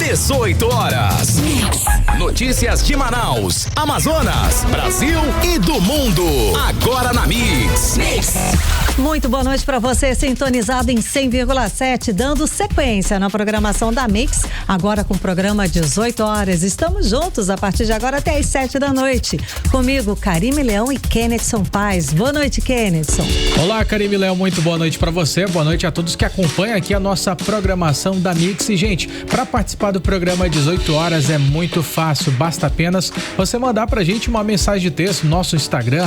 18 horas. Notícias de Manaus, Amazonas, Brasil e do mundo. Agora na Mix. Muito boa noite para você, sintonizado em 100,7, dando sequência na programação da Mix, agora com o programa 18 horas. Estamos juntos a partir de agora até às 7 da noite. Comigo, Karime Leão e Kennedson Paz. Boa noite, Kennedson. Olá, Karime Leão, muito boa noite para você. Boa noite a todos que acompanham aqui a nossa programação da Mix. E, gente, para participar do programa 18 horas é muito fácil. Basta apenas você mandar pra gente uma mensagem de texto no nosso Instagram,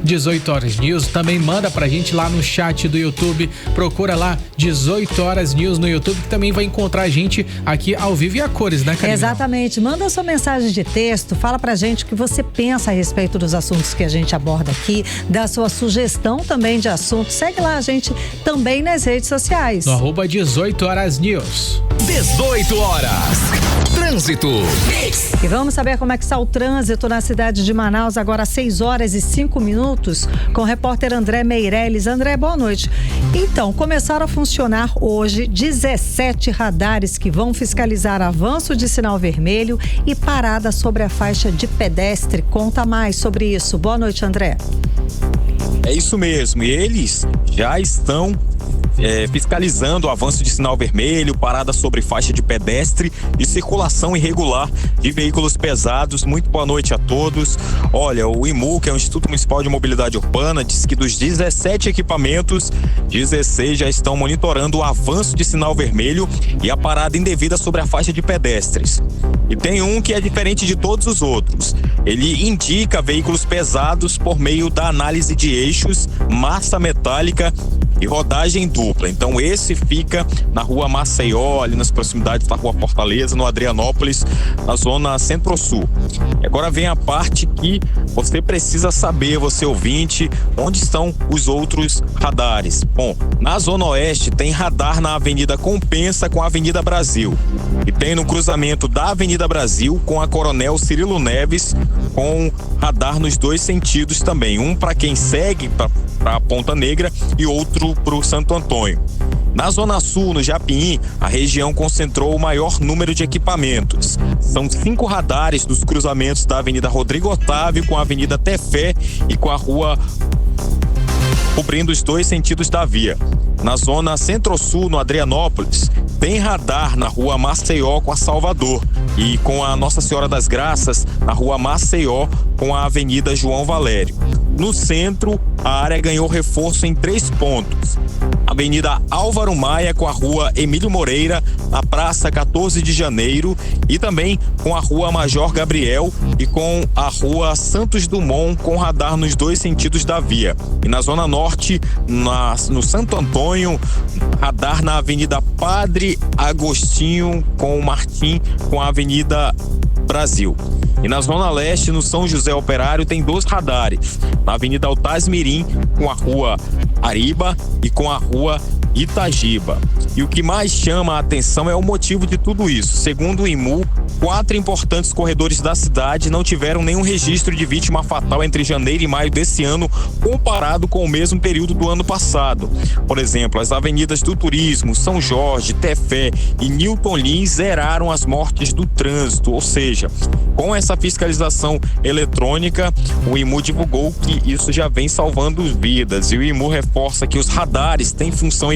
@18horasnews. Também manda pra gente lá no chat do YouTube. Procura lá 18 Horas News no YouTube, que também vai encontrar a gente aqui ao vivo e a cores, né, Karine? Exatamente. Manda sua mensagem de texto, fala pra gente o que você pensa a respeito dos assuntos que a gente aborda aqui, dá sua sugestão também de assunto. Segue lá a gente também nas redes sociais. No @18 Horas News. 18 horas. Trânsito. E vamos saber como é que está o trânsito na cidade de Manaus, agora às 6 horas e 5 minutos, com o repórter André Meirelles. André, boa noite. Então, começaram a funcionar hoje 17 radares que vão fiscalizar avanço de sinal vermelho e parada sobre a faixa de pedestre. Conta mais sobre isso. Boa noite, André. É isso mesmo, e eles já estão fiscalizando o avanço de sinal vermelho, parada sobre faixa de pedestre e circulação irregular de veículos pesados. Muito boa noite a todos. Olha, o IMU, que é o Instituto Municipal de Mobilidade Urbana, diz que dos 17 equipamentos, 16 já estão monitorando o avanço de sinal vermelho e a parada indevida sobre a faixa de pedestres. E tem um que é diferente de todos os outros. Ele indica veículos pesados por meio da análise de eixos, massa metálica e rodagem dupla. Então esse fica na rua Maceió, ali nas proximidades da rua Fortaleza, no Adrianópolis, na zona Centro-Sul. E agora vem a parte que você precisa saber, você ouvinte, onde estão os outros radares. Bom, na zona oeste tem radar na Avenida Compensa com a Avenida Brasil. E tem no cruzamento da Avenida Brasil com a Coronel Cirilo Neves, com radar nos dois sentidos também. Um para quem segue para a Ponta Negra e outro para o Santo Antônio. Na Zona Sul, no Japim, a região concentrou o maior número de equipamentos. São 5 radares dos cruzamentos da Avenida Rodrigo Otávio com a Avenida Tefé e com a rua cobrindo os dois sentidos da via. Na zona Centro-Sul, no Adrianópolis, tem radar na rua Maceió com a Salvador e com a Nossa Senhora das Graças na rua Maceió com a Avenida João Valério. No centro, a área ganhou reforço em 3 pontos. Avenida Álvaro Maia com a rua Emílio Moreira, na Praça 14 de Janeiro e também com a rua Major Gabriel e com a rua Santos Dumont com radar nos dois sentidos da via. E na Zona Norte, no Santo Antônio, radar na Avenida Padre Agostinho com o Martim com a Avenida Brasil. E na Zona Leste, no São José Operário, tem 2 radares. Na Avenida Altaz Mirim, com a rua Ariba e com a rua Itagiba. E o que mais chama a atenção é o motivo de tudo isso. Segundo o IMU, 4 importantes corredores da cidade não tiveram nenhum registro de vítima fatal entre janeiro e maio desse ano, comparado com o mesmo período do ano passado. Por exemplo, as avenidas do Turismo, São Jorge, Tefé e Newton Lins zeraram as mortes do trânsito, ou seja, com essa fiscalização eletrônica, o IMU divulgou que isso já vem salvando vidas. E o IMU reforça que os radares têm função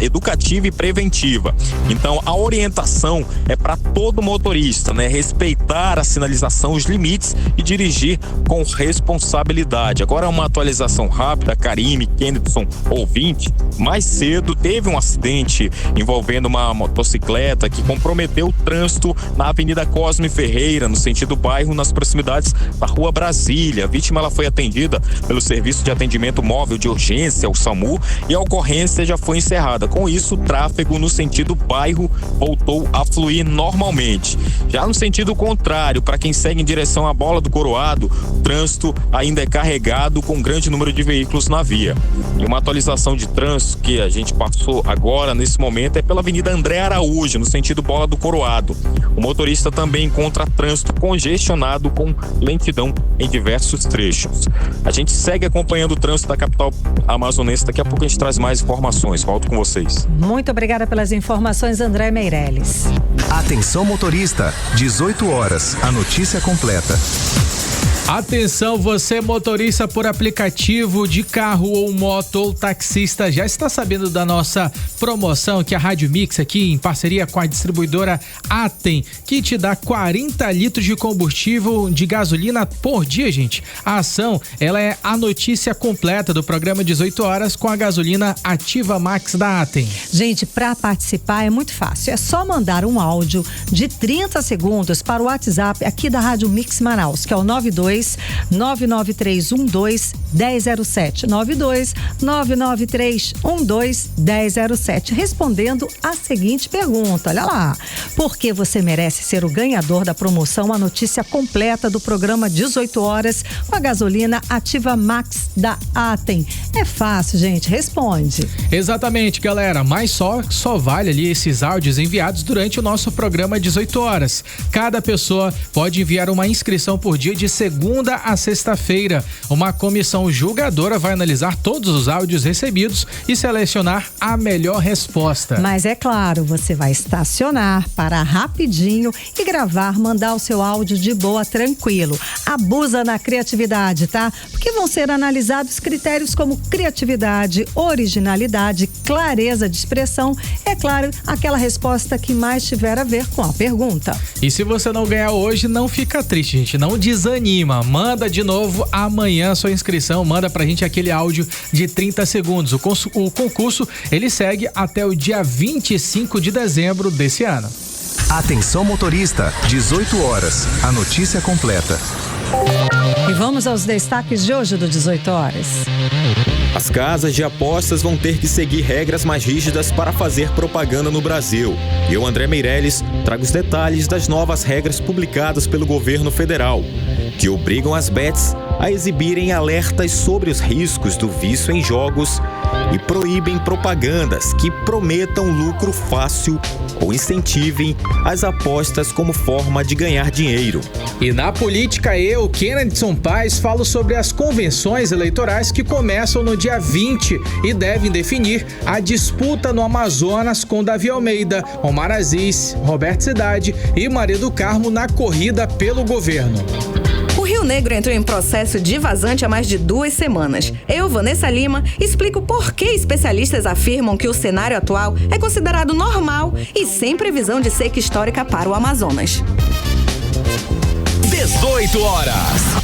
educativa e preventiva. Então, a orientação é para todo motorista, né? Respeitar a sinalização, os limites e dirigir com responsabilidade. Agora, uma atualização rápida, Karime, Kennedson, ouvinte, mais cedo teve um acidente envolvendo uma motocicleta que comprometeu o trânsito na Avenida Cosme Ferreira, no sentido bairro, nas proximidades da Rua Brasília. A vítima ela foi atendida pelo Serviço de Atendimento Móvel de Urgência, o SAMU, e a ocorrência já foi encerrada. Com isso, o tráfego no sentido bairro voltou a fluir normalmente. Já no sentido contrário, para quem segue em direção à Bola do Coroado, o trânsito ainda é carregado com um grande número de veículos na via. E uma atualização de trânsito que a gente passou agora, nesse momento, é pela Avenida André Araújo, no sentido Bola do Coroado. O motorista também encontra trânsito congestionado com lentidão em diversos trechos. A gente segue acompanhando o trânsito da capital amazonense. Daqui a pouco a gente traz mais informações. mais. Volto com vocês. Muito obrigada pelas informações, André Meirelles. Atenção motorista, 18 horas, a notícia completa. Atenção, você motorista por aplicativo de carro ou moto ou taxista, já está sabendo da nossa promoção que a Rádio Mix aqui em parceria com a distribuidora Atem, que te dá 40 litros de combustível de gasolina por dia, gente. A ação, ela é a notícia completa do programa 18 horas com a gasolina Ativa Max da Atem. Gente, para participar é muito fácil, é só mandar um áudio de 30 segundos para o WhatsApp aqui da Rádio Mix Manaus, que é o 92993121007, 92993121007, respondendo a seguinte pergunta, olha lá: por que você merece ser o ganhador da promoção, a notícia completa do programa 18 horas com a gasolina Ativa Max da Atem? É fácil, gente, responde. Exatamente, galera, mas só vale ali esses áudios enviados durante o nosso programa 18 horas. Cada pessoa pode enviar uma inscrição por dia de segunda a sexta-feira. Uma comissão julgadora vai analisar todos os áudios recebidos e selecionar a melhor resposta. Mas é claro, você vai estacionar, parar rapidinho e gravar, mandar o seu áudio de boa, tranquilo. Abusa na criatividade, tá? Porque vão ser analisados critérios como criatividade, originalidade, clareza de expressão, é claro, aquela resposta que mais tiver a ver com a pergunta. E se você não ganhar hoje, não fica triste, gente, não desanima. Manda de novo amanhã sua inscrição, manda pra gente aquele áudio de 30 segundos. O concurso, ele segue até o dia 25 de dezembro desse ano. Atenção motorista, 18 horas, a notícia completa. E vamos aos destaques de hoje do 18 horas. As casas de apostas vão ter que seguir regras mais rígidas para fazer propaganda no Brasil. Eu, André Meirelles, trago os detalhes das novas regras publicadas pelo governo federal, que obrigam as bets a exibirem alertas sobre os riscos do vício em jogos e proíbem propagandas que prometam lucro fácil ou incentivem as apostas como forma de ganhar dinheiro. E na política, eu, Kennedson Paes, falo sobre as convenções eleitorais que começam no dia 20 e devem definir a disputa no Amazonas com Davi Almeida, Omar Aziz, Roberto Cidade e Maria do Carmo na corrida pelo governo. O Rio Negro entrou em processo de vazante há mais de 2 semanas. Eu, Vanessa Lima, explico por que especialistas afirmam que o cenário atual é considerado normal e sem previsão de seca histórica para o Amazonas. 18 horas.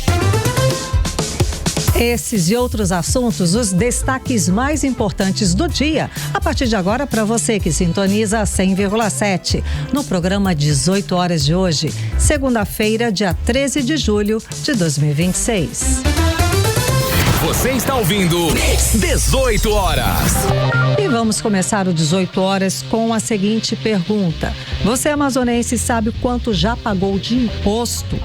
Esses e outros assuntos, os destaques mais importantes do dia, a partir de agora para você que sintoniza a 100,7 no programa 18 horas de hoje, segunda-feira, dia 13 de julho de 2026. Você está ouvindo 18 horas. E vamos começar o 18 horas com a seguinte pergunta: você amazonense sabe quanto já pagou de imposto?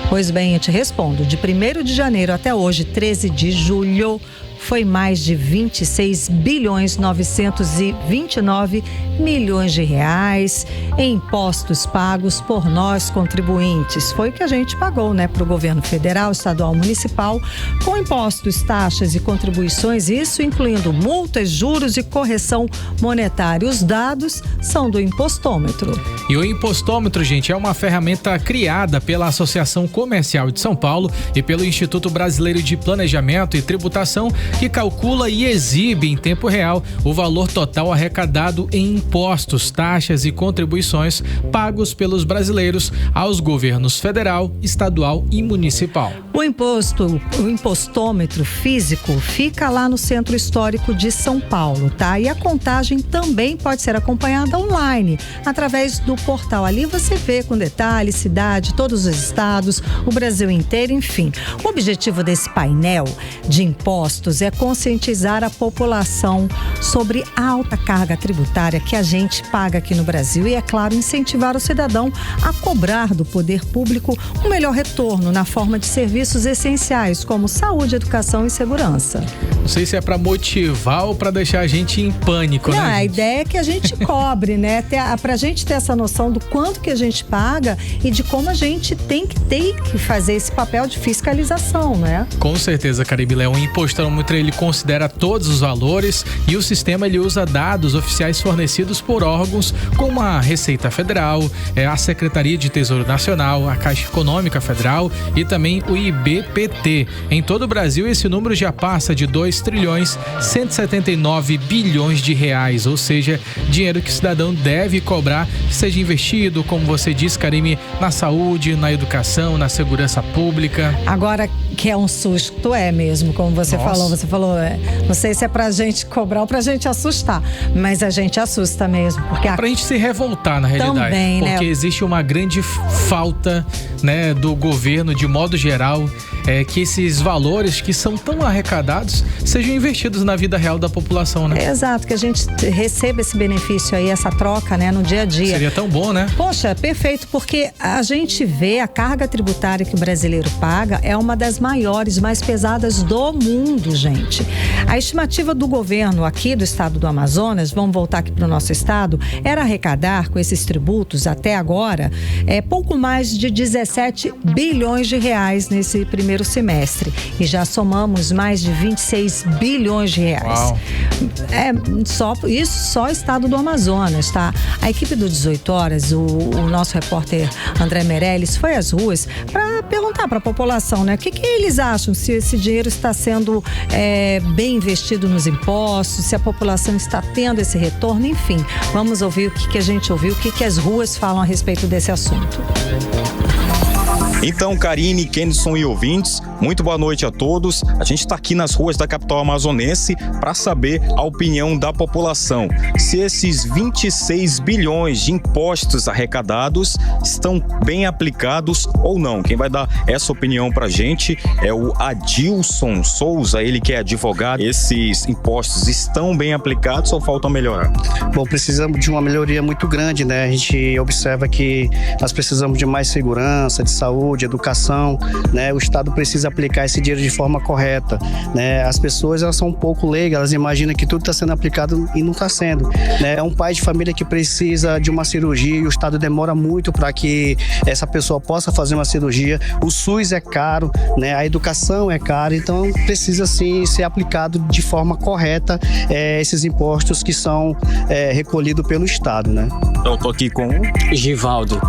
Pois bem, eu te respondo. De 1º de janeiro até hoje, 13 de julho, foi mais de 26 bilhões 929 milhões de reais em impostos pagos por nós contribuintes. Foi o que a gente pagou, né, para o governo federal, estadual, municipal, com impostos, taxas e contribuições, isso incluindo multas, juros e correção monetária. Os dados são do impostômetro. E o impostômetro, gente, é uma ferramenta criada pela Associação Comercial de São Paulo e pelo Instituto Brasileiro de Planejamento e Tributação, que calcula e exibe em tempo real o valor total arrecadado em impostos, taxas e contribuições pagos pelos brasileiros aos governos federal, estadual e municipal. O impostômetro físico fica lá no Centro Histórico de São Paulo, tá? E a contagem também pode ser acompanhada online, através do portal. Ali você vê com detalhes, cidade, todos os estados, o Brasil inteiro, enfim. O objetivo desse painel de impostos é conscientizar a população sobre a alta carga tributária que a gente paga aqui no Brasil e, é claro, incentivar o cidadão a cobrar do poder público um melhor retorno na forma de serviços essenciais como saúde, educação e segurança. Não sei se é para motivar ou para deixar a gente em pânico, né? Não, a ideia é que a gente cobre, né? Pra gente ter essa noção do quanto que a gente paga e de como a gente tem que fazer esse papel de fiscalização, né? Com certeza, Caribe, é um impostão muito Detran ele considera todos os valores e o sistema ele usa dados oficiais fornecidos por órgãos como a Receita Federal, a Secretaria de Tesouro Nacional, a Caixa Econômica Federal e também o IBPT. Em todo o Brasil, esse número já passa de 2.179 bilhões de reais, ou seja, dinheiro que o cidadão deve cobrar que seja investido, como você disse, Karime, na saúde, na educação, na segurança pública. Agora, que é um susto, mesmo, como você falou. Você falou, não sei se é pra gente cobrar ou pra gente assustar, mas a gente assusta mesmo. Porque pra gente se revoltar, na realidade. Também, porque existe uma grande falta, né, do governo, de modo geral, que esses valores que são tão arrecadados sejam investidos na vida real da população, né? Exato, que a gente receba esse benefício aí, essa troca, né, no dia a dia. Seria tão bom, né? Poxa, perfeito, porque a gente vê a carga tributária que o brasileiro paga é uma das maiores, mais pesadas do mundo, gente. A estimativa do governo aqui do estado do Amazonas, vamos voltar aqui para o nosso estado, era arrecadar com esses tributos até agora pouco mais de 17 bilhões de reais nesse primeiro semestre. E já somamos mais de 26 bilhões de reais. Uau. Só o estado do Amazonas, tá? A equipe do 18 Horas, o nosso repórter André Meirelles foi às ruas para perguntar para a população, né? O que eles acham, se esse dinheiro está sendo bem investido nos impostos, se a população está tendo esse retorno, enfim. Vamos ouvir o que a gente ouviu, o que as ruas falam a respeito desse assunto. Então, Karine, Kenderson e ouvintes, muito boa noite a todos. A gente está aqui nas ruas da capital amazonense para saber a opinião da população. Se esses 26 bilhões de impostos arrecadados estão bem aplicados ou não. Quem vai dar essa opinião para a gente é o Adilson Souza, ele que é advogado. Esses impostos estão bem aplicados ou faltam melhorar? Bom, precisamos de uma melhoria muito grande, né? A gente observa que nós precisamos de mais segurança, de saúde, de educação, né? O Estado precisa aplicar esse dinheiro de forma correta, né? As pessoas, elas são um pouco leigas, elas imaginam que tudo está sendo aplicado e não está sendo, né? É um pai de família que precisa de uma cirurgia e o Estado demora muito para que essa pessoa possa fazer uma cirurgia. O SUS é caro, né? A educação é cara, então precisa sim ser aplicado de forma correta esses impostos que são recolhidos pelo Estado, né? Eu tô aqui com Givaldo.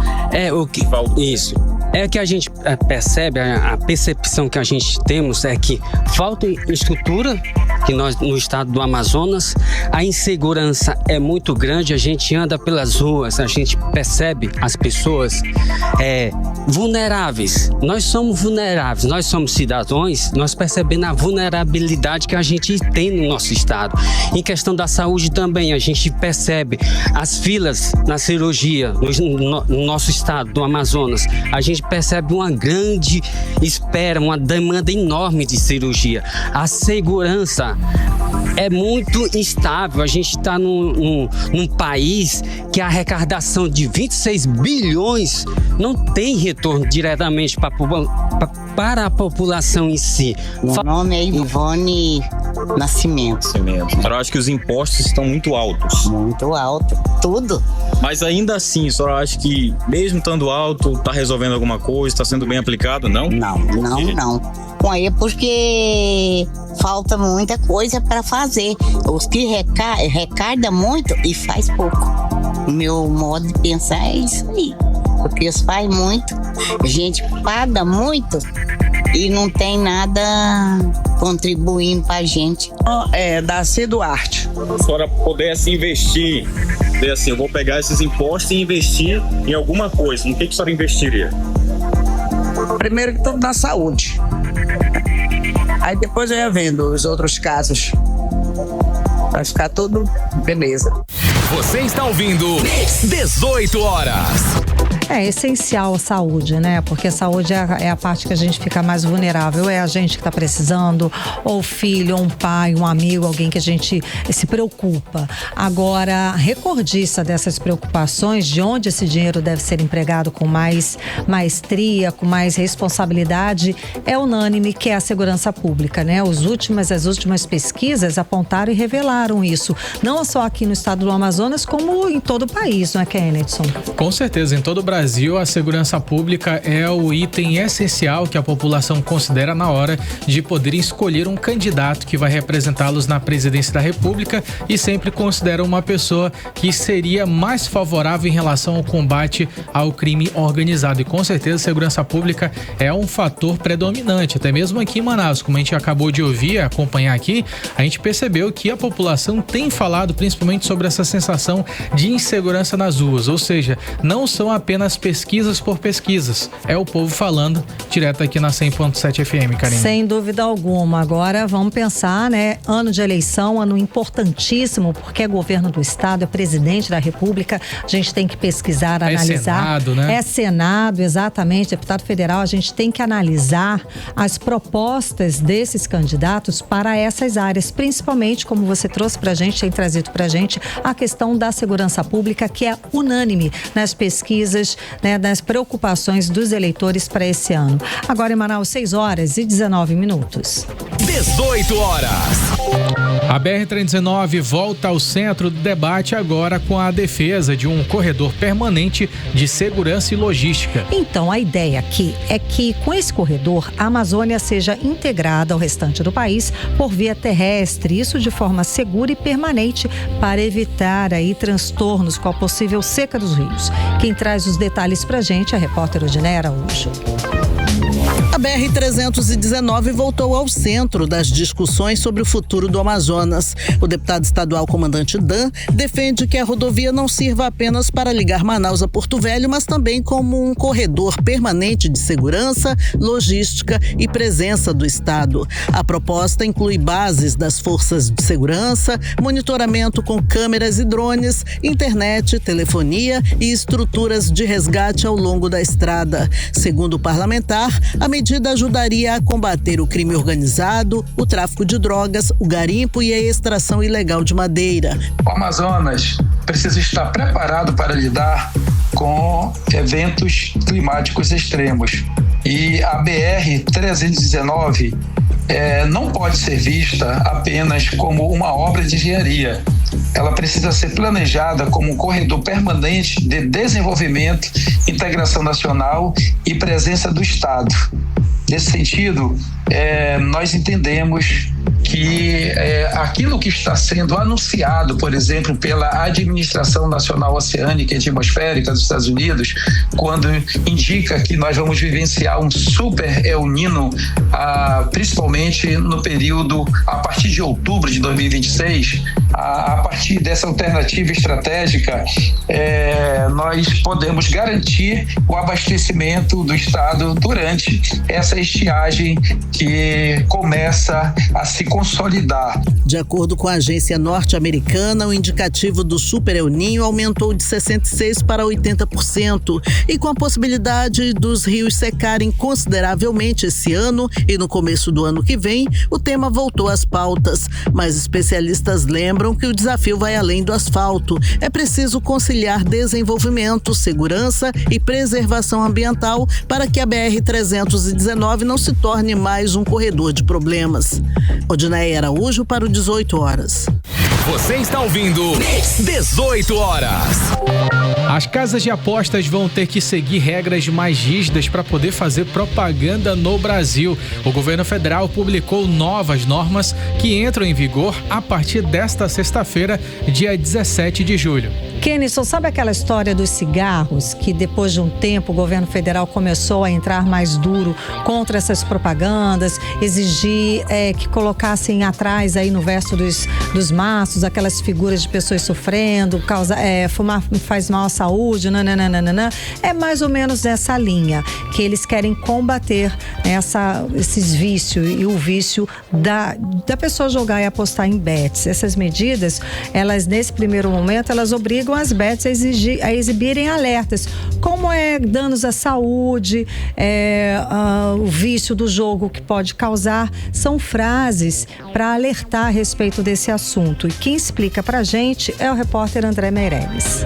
Isso. É que a gente percebe, a percepção que a gente temos é que falta estrutura, que nós no estado do Amazonas, a insegurança é muito grande, a gente anda pelas ruas, a gente percebe as pessoas vulneráveis. Nós somos vulneráveis, nós somos cidadãos, nós percebemos a vulnerabilidade que a gente tem no nosso estado. Em questão da saúde também, a gente percebe as filas na cirurgia no nosso estado do Amazonas. A gente percebe uma grande espera, uma demanda enorme de cirurgia. A segurança é muito instável. A gente está num país que a arrecadação de 26 bilhões não tem retorno diretamente para a população em si. Meu nome é Ivone Nascimento. Eu acho que os impostos estão muito altos. Muito alto, tudo. Mas ainda assim, a senhora acha que mesmo estando alto, está resolvendo alguma coisa, está sendo bem aplicado, não? Não. Com aí porque falta muita coisa para fazer. Os que recarda muito e faz pouco. O meu modo de pensar é isso aí. Porque eles fazem muito, a gente paga muito e não tem nada contribuindo pra gente. Darcy Duarte. Se a senhora pudesse investir, dizer assim, eu vou pegar esses impostos e investir em alguma coisa, no que a senhora investiria? Primeiro que tudo na saúde. Aí depois eu ia vendo os outros casos. Vai ficar tudo beleza. Você está ouvindo 18 Horas. É essencial a saúde, né? Porque a saúde é a parte que a gente fica mais vulnerável. É a gente que está precisando, ou filho, ou um pai, um amigo, alguém que a gente se preocupa. Agora, recordista dessas preocupações, de onde esse dinheiro deve ser empregado com mais maestria, com mais responsabilidade, é unânime, que é a segurança pública, né? As últimas pesquisas apontaram e revelaram isso. Não só aqui no estado do Amazonas, como em todo o país, não é, Kennedson? Com certeza, em todo o Brasil Brasil, a segurança pública é o item essencial que a população considera na hora de poder escolher um candidato que vai representá-los na presidência da República e sempre considera uma pessoa que seria mais favorável em relação ao combate ao crime organizado. E com certeza a segurança pública é um fator predominante, até mesmo aqui em Manaus, como a gente acabou de ouvir, acompanhar aqui, a gente percebeu que a população tem falado principalmente sobre essa sensação de insegurança nas ruas, ou seja, não são apenas pesquisas por pesquisas, é o povo falando direto aqui na 100.7 FM, Karine. Sem dúvida alguma. Agora vamos pensar, né? Ano de eleição, ano importantíssimo, porque é governo do estado, é presidente da República, a gente tem que pesquisar, analisar. É Senado, né? É Senado, exatamente, deputado federal, a gente tem que analisar as propostas desses candidatos para essas áreas, principalmente, como você trouxe pra gente, tem trazido pra gente, a questão da segurança pública, que é unânime nas pesquisas, né, nas preocupações dos eleitores para esse ano. Agora em Manaus, 6h19. 18 horas. A BR-319 volta ao centro do debate agora com a defesa de um corredor permanente de segurança e logística. Então, a ideia aqui é que com esse corredor, a Amazônia seja integrada ao restante do país por via terrestre, isso de forma segura e permanente para evitar aí transtornos com a possível seca dos rios. Quem traz os detalhes pra gente é a repórter Odineia Araújo. A BR-319 voltou ao centro das discussões sobre o futuro do Amazonas. O deputado estadual comandante Dan defende que a rodovia não sirva apenas para ligar Manaus a Porto Velho, mas também como um corredor permanente de segurança, logística e presença do estado. A proposta inclui bases das forças de segurança, monitoramento com câmeras e drones, internet, telefonia e estruturas de resgate ao longo da estrada. Segundo o parlamentar, a medida ajudaria a combater o crime organizado, o tráfico de drogas, o garimpo e a extração ilegal de madeira. O Amazonas precisa estar preparado para lidar com eventos climáticos extremos. E a BR-319 não pode ser vista apenas como uma obra de engenharia. Ela precisa ser planejada como um corredor permanente de desenvolvimento, integração nacional e presença do Estado. Nesse sentido, nós entendemos que aquilo que está sendo anunciado, por exemplo, pela Administração Nacional Oceânica e Atmosférica dos Estados Unidos, quando indica que nós vamos vivenciar um super El Niño, principalmente no período a partir de outubro de 2026, a partir dessa alternativa estratégica, nós podemos garantir o abastecimento do Estado durante essa estiagem que começa a se consolidar. De acordo com a agência norte-americana, o indicativo do Super El Niño aumentou de 66% para 80%. E com a possibilidade dos rios secarem consideravelmente esse ano e no começo do ano que vem, o tema voltou às pautas. Mas especialistas lembram que o desafio vai além do asfalto. É preciso conciliar desenvolvimento, segurança e preservação ambiental para que a BR-319 não se torne mais um corredor de problemas. Odineia Araújo para o 18 horas. Você está ouvindo 18 horas. As casas de apostas vão ter que seguir regras mais rígidas para poder fazer propaganda no Brasil. O governo federal publicou novas normas que entram em vigor a partir desta sexta-feira, dia 17 de julho. Kenison, sabe aquela história dos cigarros que depois de um tempo o governo federal começou a entrar mais duro contra essas propagandas, exigir que colocassem atrás aí no verso dos maços aquelas figuras de pessoas sofrendo, fumar faz mal à saúde, nananana. É mais ou menos nessa linha que eles querem combater esses vícios e o vício da pessoa jogar e apostar em bets. Essas medidas, elas nesse primeiro momento, elas obrigam as bets a exibirem alertas, como danos à saúde, o vício do jogo que pode causar, são frases para alertar a respeito desse assunto. E quem explica pra gente é o repórter André Meirelles.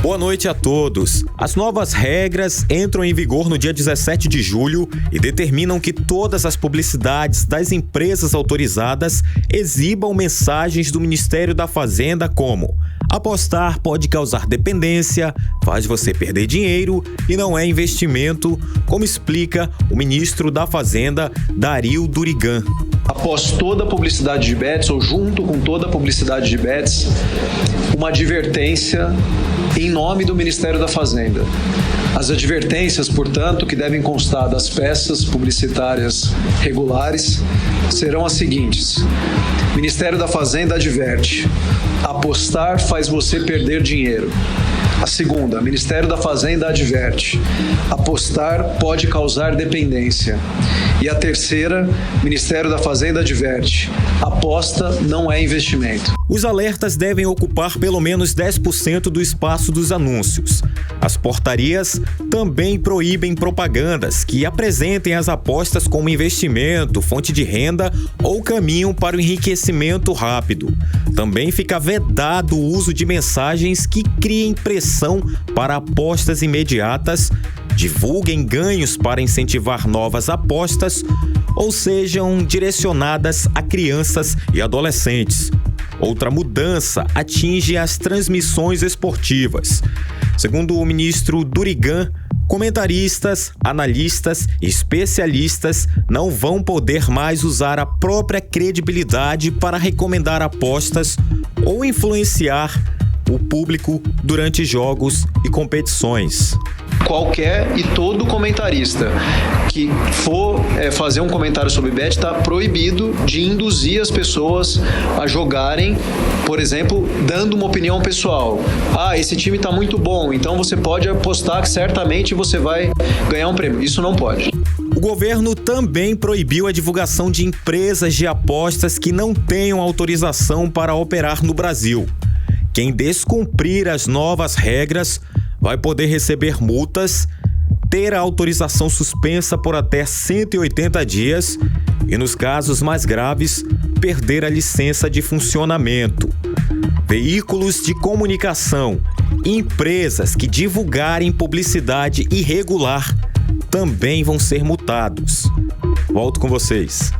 Boa noite a todos. As novas regras entram em vigor no dia 17 de julho e determinam que todas as publicidades das empresas autorizadas exibam mensagens do Ministério da Fazenda como Apostar pode causar dependência, faz você perder dinheiro e não é investimento, como explica o ministro da Fazenda, Dario Durigan. Após toda a publicidade de bets, ou junto com toda a publicidade de bets, uma advertência em nome do Ministério da Fazenda. As advertências, portanto, que devem constar das peças publicitárias regulares serão as seguintes: Ministério da Fazenda adverte: apostar faz você perder dinheiro. A segunda, Ministério da Fazenda adverte: apostar pode causar dependência. E a terceira, Ministério da Fazenda adverte: aposta não é investimento. Os alertas devem ocupar pelo menos 10% do espaço dos anúncios. As portarias também proíbem propagandas que apresentem as apostas como investimento, fonte de renda ou caminho para o enriquecimento rápido. Também fica vedado o uso de mensagens que criem pressão para apostas imediatas, divulguem ganhos para incentivar novas apostas ou sejam direcionadas a crianças e adolescentes. Outra mudança atinge as transmissões esportivas. Segundo o ministro Durigan, comentaristas, analistas e especialistas não vão poder mais usar a própria credibilidade para recomendar apostas ou influenciar o público durante jogos e competições. Qualquer e todo comentarista que for fazer um comentário sobre bet está proibido de induzir as pessoas a jogarem, por exemplo, dando uma opinião pessoal. Esse time está muito bom, então você pode apostar que certamente você vai ganhar um prêmio. Isso não pode. O governo também proibiu a divulgação de empresas de apostas que não tenham autorização para operar no Brasil. Quem descumprir as novas regras vai poder receber multas, ter a autorização suspensa por até 180 dias e, nos casos mais graves, perder a licença de funcionamento. Veículos de comunicação e empresas que divulgarem publicidade irregular também vão ser multados. Volto com vocês.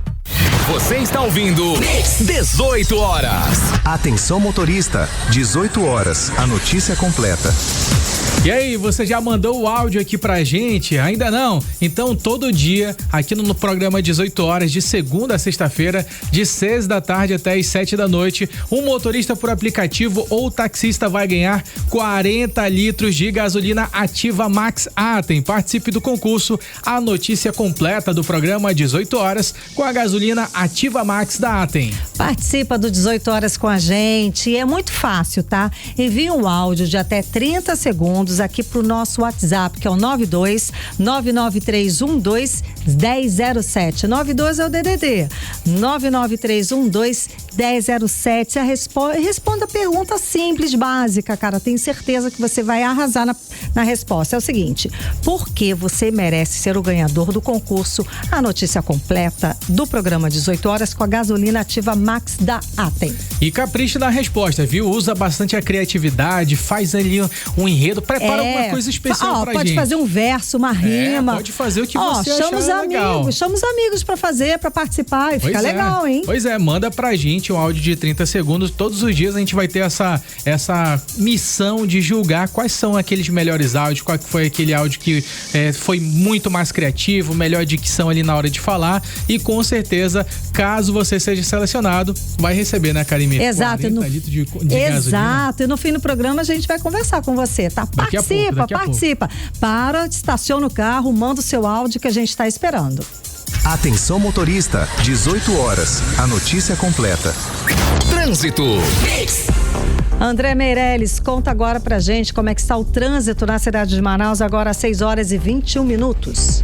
Você está ouvindo 18 horas. Atenção motorista, 18 horas, a notícia completa. E aí, você já mandou o áudio aqui pra gente? Ainda não? Então, todo dia, aqui no programa 18 horas, de segunda a sexta-feira, de 6 da tarde até as 7 da noite, um motorista por aplicativo ou taxista vai ganhar 40 litros de gasolina Ativa Max Atem. Participe do concurso A Notícia Completa do programa 18 horas com a gasolina Ativa Max da Atem. Participa do 18 horas com a gente. É muito fácil, tá? Envie um áudio de até 30 segundos aqui pro nosso WhatsApp, que é o 92-99312-1007. 92 é o DDD. 99312-1007. Responda a pergunta simples, básica, cara. Tenho certeza que você vai arrasar na resposta. É o seguinte: por que você merece ser o ganhador do concurso A Notícia Completa do programa 18 horas com a gasolina Ativa Max da Atem? E capricha na resposta, viu? Usa bastante a criatividade, faz ali um enredo, prepara alguma coisa especial pra pode gente. Fazer um verso, uma rima. Pode fazer o que você achar legal. Chama os amigos pra fazer, pra participar e fica legal, hein? Pois é, manda pra gente um áudio de 30 segundos. Todos os dias a gente vai ter essa missão de julgar quais são aqueles melhores áudios, qual foi aquele áudio que foi muito mais criativo, melhor dicção ali na hora de falar, e com certeza, caso você seja selecionado, vai receber, né, Karime? Exato. 40 litros de gasolina. Exato. E no fim do programa a gente vai conversar com você, tá? Participa. Para, estaciona o carro, manda o seu áudio que a gente está esperando. Atenção motorista, 18 horas, a notícia completa. Trânsito. André Meirelles, conta agora pra gente como é que está o trânsito na cidade de Manaus, agora às 6 horas e 21 minutos.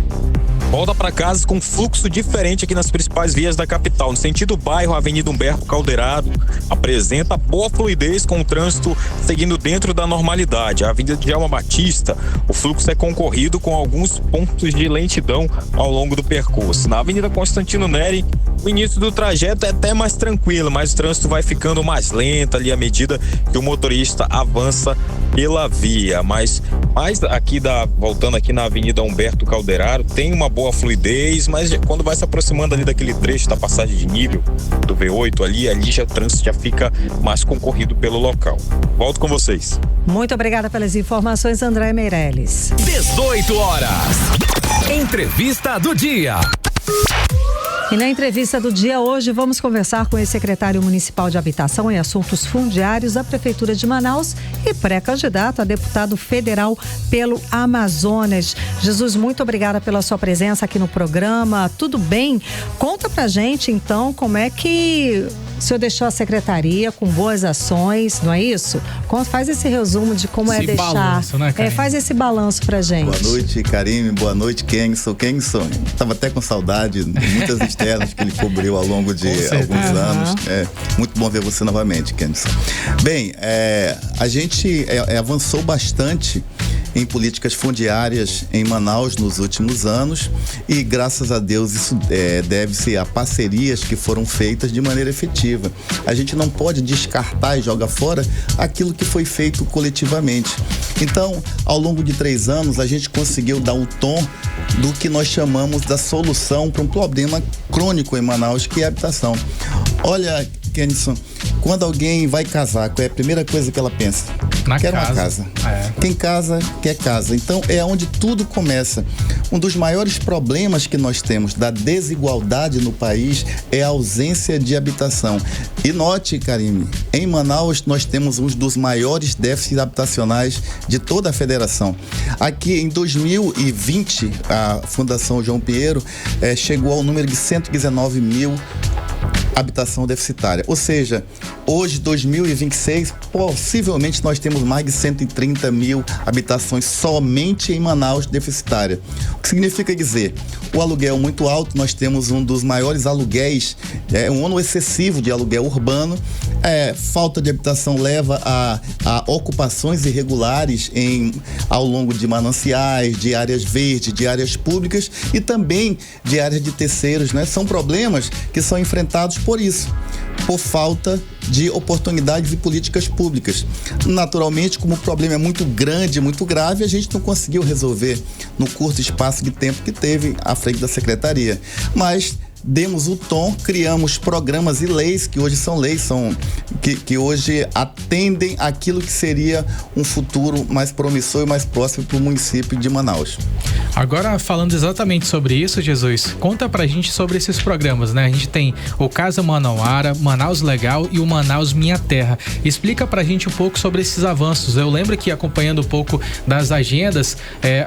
Volta para casa com fluxo diferente aqui nas principais vias da capital. No sentido bairro, Avenida Humberto Calderado apresenta boa fluidez com o trânsito seguindo dentro da normalidade. A Avenida Djalma Batista, o fluxo é concorrido com alguns pontos de lentidão ao longo do percurso. Na Avenida Constantino Neri, o início do trajeto é até mais tranquilo, mas o trânsito vai ficando mais lento ali à medida que o motorista avança pela via. Mas aqui voltando aqui na Avenida Humberto Calderado, tem uma boa boa fluidez, mas quando vai se aproximando ali daquele trecho da passagem de nível do V8 ali já o trânsito já fica mais concorrido pelo local. Volto com vocês. Muito obrigada pelas informações, André Meirelles. 18 horas. Entrevista do dia. E na entrevista do dia hoje vamos conversar com o ex-secretário municipal de Habitação e Assuntos Fundiários da Prefeitura de Manaus e pré-candidato a deputado federal pelo Amazonas. Jesus, muito obrigada pela sua presença aqui no programa. Tudo bem? Conta pra gente então como é que o senhor deixou a secretaria com boas ações, não é isso? Faz esse resumo de como esse é deixar. Balanço, né, faz esse balanço pra gente. Boa noite, Karime. Boa noite, Kenson. Tava até com saudade de muitas externas que ele cobriu ao longo de alguns anos. Muito bom ver você novamente, Kenson. Bem, a gente avançou bastante em políticas fundiárias em Manaus nos últimos anos e graças a Deus isso deve-se a parcerias que foram feitas de maneira efetiva. A gente não pode descartar e jogar fora aquilo que foi feito coletivamente. Então, ao longo de 3 anos, a gente conseguiu dar o tom do que nós chamamos da solução para um problema crônico em Manaus, que é a habitação. Olha, Kenson, quando alguém vai casar, qual é a primeira coisa que ela pensa? Quer uma casa. Quem casa, quer casa. Então, é onde tudo começa. Um dos maiores problemas que nós temos da desigualdade no país é a ausência de habitação. E note, Karime, em Manaus nós temos um dos maiores déficits habitacionais de toda a federação. Aqui em 2020, a Fundação João Pinheiro chegou ao número de 119 mil habitação deficitária. Ou seja, hoje, 2026, possivelmente nós temos mais de 130 mil habitações somente em Manaus deficitária. O que significa dizer? O aluguel muito alto, nós temos um dos maiores aluguéis, um ano excessivo de aluguel urbano, falta de habitação leva a ocupações irregulares ao longo de mananciais, de áreas verdes, de áreas públicas e também de áreas de terceiros, né? São problemas que são enfrentados por isso, por falta de oportunidades e políticas públicas. Naturalmente, como o problema é muito grande, muito grave, a gente não conseguiu resolver no curto espaço de tempo que teve à frente da secretaria. Mas demos o tom, criamos programas e leis, que hoje são leis, que hoje atendem aquilo que seria um futuro mais promissor e mais próximo para o município de Manaus. Agora, falando exatamente sobre isso, Jesus, conta pra gente sobre esses programas, né? A gente tem o Casa Manauara, Manaus Legal e o Manaus Minha Terra. Explica pra gente um pouco sobre esses avanços. Eu lembro que, acompanhando um pouco das agendas,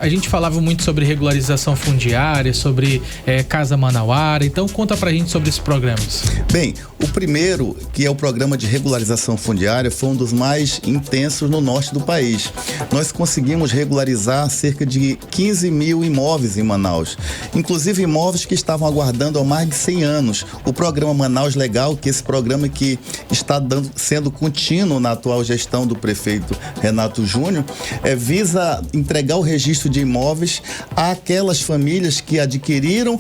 a gente falava muito sobre regularização fundiária, sobre Casa Manauara. Então, conta pra gente sobre esses programas. Bem, o primeiro, que é o programa de regularização fundiária, foi um dos mais intensos no norte do país. Nós conseguimos regularizar cerca de 15 mil imóveis em Manaus, inclusive imóveis que estavam aguardando há mais de 100 anos. O programa Manaus Legal, que é esse programa que está sendo contínuo na atual gestão do prefeito Renato Júnior, visa entregar o registro de imóveis àquelas famílias que adquiriram,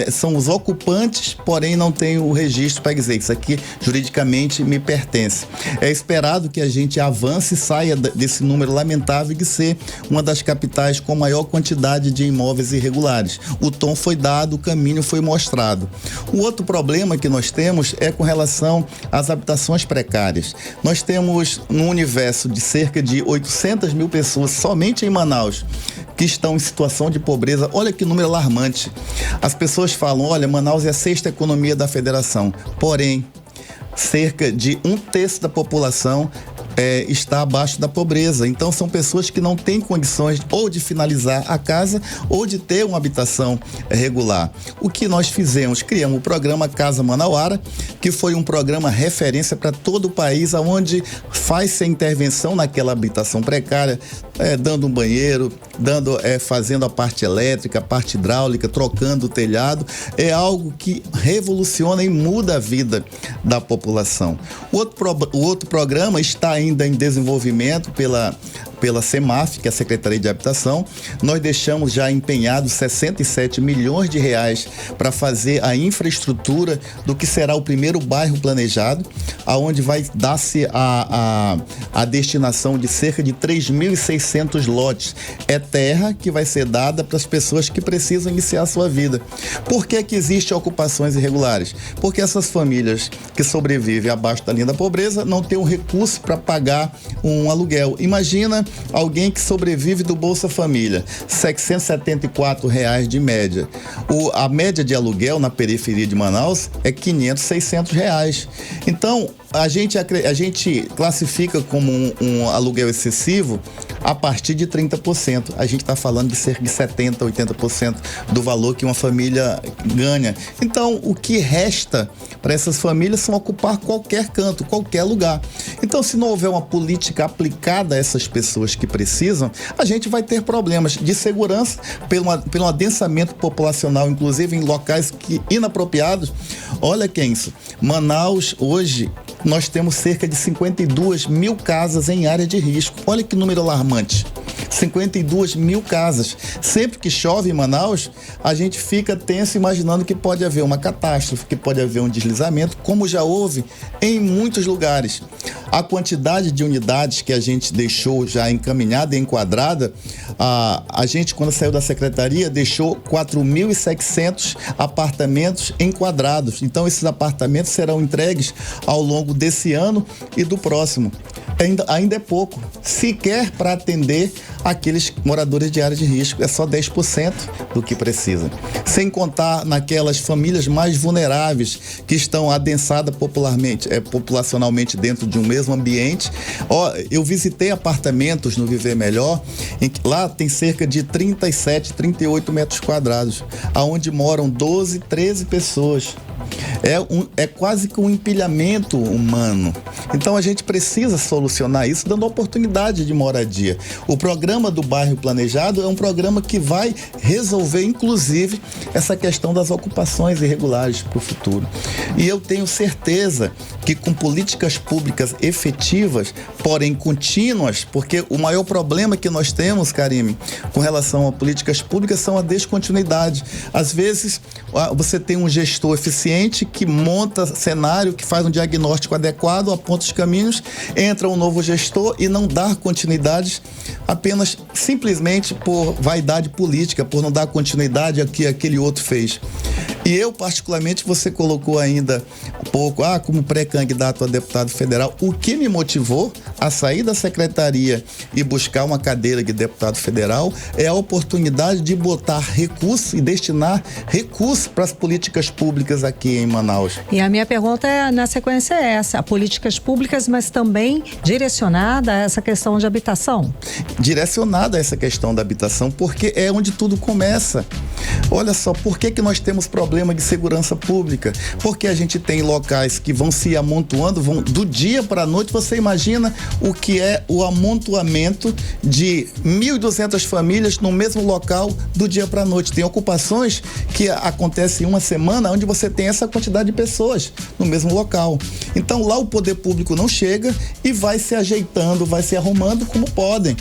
são os ocupantes, porém não tem o registro para dizer isso aqui juridicamente me pertence. É esperado que a gente avance e saia desse número lamentável de ser uma das capitais com maior quantidade de imóveis irregulares. O tom foi dado, o caminho foi mostrado. O outro problema que nós temos é com relação às habitações precárias. Nós temos um universo de cerca de 800 mil pessoas somente em Manaus que estão em situação de pobreza. Olha que número alarmante. As pessoas falam, olha, Manaus é a 6ª economia da federação. Porém, cerca de 1/3 da população está abaixo da pobreza. Então são pessoas que não têm condições ou de finalizar a casa ou de ter uma habitação regular. O que nós fizemos? Criamos o programa Casa Manauara, que foi um programa referência para todo o país, onde faz-se a intervenção naquela habitação precária, dando um banheiro, fazendo a parte elétrica, a parte hidráulica, trocando o telhado. É algo que revoluciona e muda a vida da população. O outro programa está ainda em desenvolvimento pela SEMAF, que é a Secretaria de Habitação. Nós deixamos já empenhados 67 milhões de reais para fazer a infraestrutura do que será o primeiro bairro planejado, aonde vai dar-se a destinação de cerca de 3.600 lotes. É terra que vai ser dada para as pessoas que precisam iniciar a sua vida. Por que que existem ocupações irregulares? Porque essas famílias que sobrevivem abaixo da linha da pobreza não têm o recurso para pagar um aluguel. Imagina alguém que sobrevive do Bolsa Família, R$ 674 de média. A média de aluguel na periferia de Manaus é R$ 500, R$ 600. Então, a gente classifica como um aluguel excessivo a partir de 30%. A gente está falando de cerca de 70%, 80% do valor que uma família ganha. Então, o que resta para essas famílias são ocupar qualquer canto, qualquer lugar. Então, se não houver uma política aplicada a essas pessoas que precisam, a gente vai ter problemas de segurança pelo adensamento populacional, inclusive em locais inapropriados. Olha, Kenzo, Manaus hoje nós temos cerca de 52 mil casas em área de risco. Olha que número alarmante. 52 mil casas. Sempre que chove em Manaus, a gente fica tenso imaginando que pode haver uma catástrofe, que pode haver um deslizamento, como já houve em muitos lugares. A quantidade de unidades que a gente deixou já encaminhada e enquadrada, a gente, quando saiu da secretaria, deixou 4.700 apartamentos enquadrados. Então, esses apartamentos serão entregues ao longo desse ano e do próximo. Ainda é pouco, sequer para atender aqueles moradores de área de risco, é só 10% do que precisa. Sem contar naquelas famílias mais vulneráveis que estão adensadas populacionalmente dentro de um mesmo ambiente. Eu visitei apartamentos no Viver Melhor, lá tem cerca de 37, 38 metros quadrados, aonde moram 12, 13 pessoas. É quase que um empilhamento humano. Então a gente precisa solucionar isso dando oportunidade de moradia. O programa do bairro planejado é um programa que vai resolver inclusive essa questão das ocupações irregulares para o futuro. E eu tenho certeza que com políticas públicas efetivas, porém contínuas, porque o maior problema que nós temos, Karime, com relação a políticas públicas são a descontinuidade. Às vezes você tem um gestor eficiente que monta cenário, que faz um diagnóstico adequado, aponta os caminhos, entra um novo gestor e não dá continuidade apenas simplesmente por vaidade política, por não dar continuidade ao que aquele outro fez. E eu, particularmente, você colocou ainda há pouco, como pré-candidato a deputado federal, o que me motivou a sair da secretaria e buscar uma cadeira de deputado federal é a oportunidade de botar recursos e destinar recursos para as políticas públicas aqui em Manaus. E a minha pergunta na sequência é essa, políticas públicas, mas também direcionada a essa questão de habitação? Direcionada a essa questão da habitação, porque é onde tudo começa. Olha só, por que nós temos problema de segurança pública? Porque a gente tem locais que vão se amontoando, vão do dia para a noite. Você imagina o que é o amontoamento de 1.200 famílias no mesmo local do dia para a noite. Tem ocupações que acontecem em uma semana onde você tem essa quantidade de pessoas no mesmo local. Então lá o poder público não chega e vai se ajeitando, vai se arrumando como podem.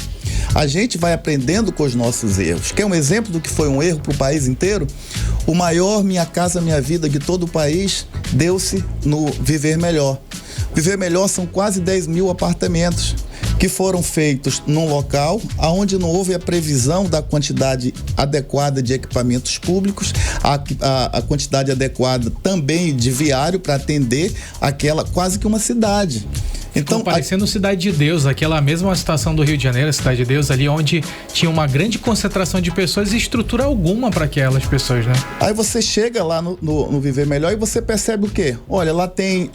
A gente vai aprendendo com os nossos erros. Quer um exemplo do que foi um erro para o país inteiro? O maior Minha Casa Minha Vida de todo o país deu-se no Viver Melhor. Viver Melhor são quase 10 mil apartamentos que foram feitos num local onde não houve a previsão da quantidade adequada de equipamentos públicos, a quantidade adequada também de viário para atender aquela quase que uma cidade. Então, parecendo Cidade de Deus, aquela mesma situação do Rio de Janeiro, Cidade de Deus, ali onde tinha uma grande concentração de pessoas e estrutura alguma para aquelas pessoas, né? Aí você chega lá no Viver Melhor e você percebe o quê? Olha, lá tem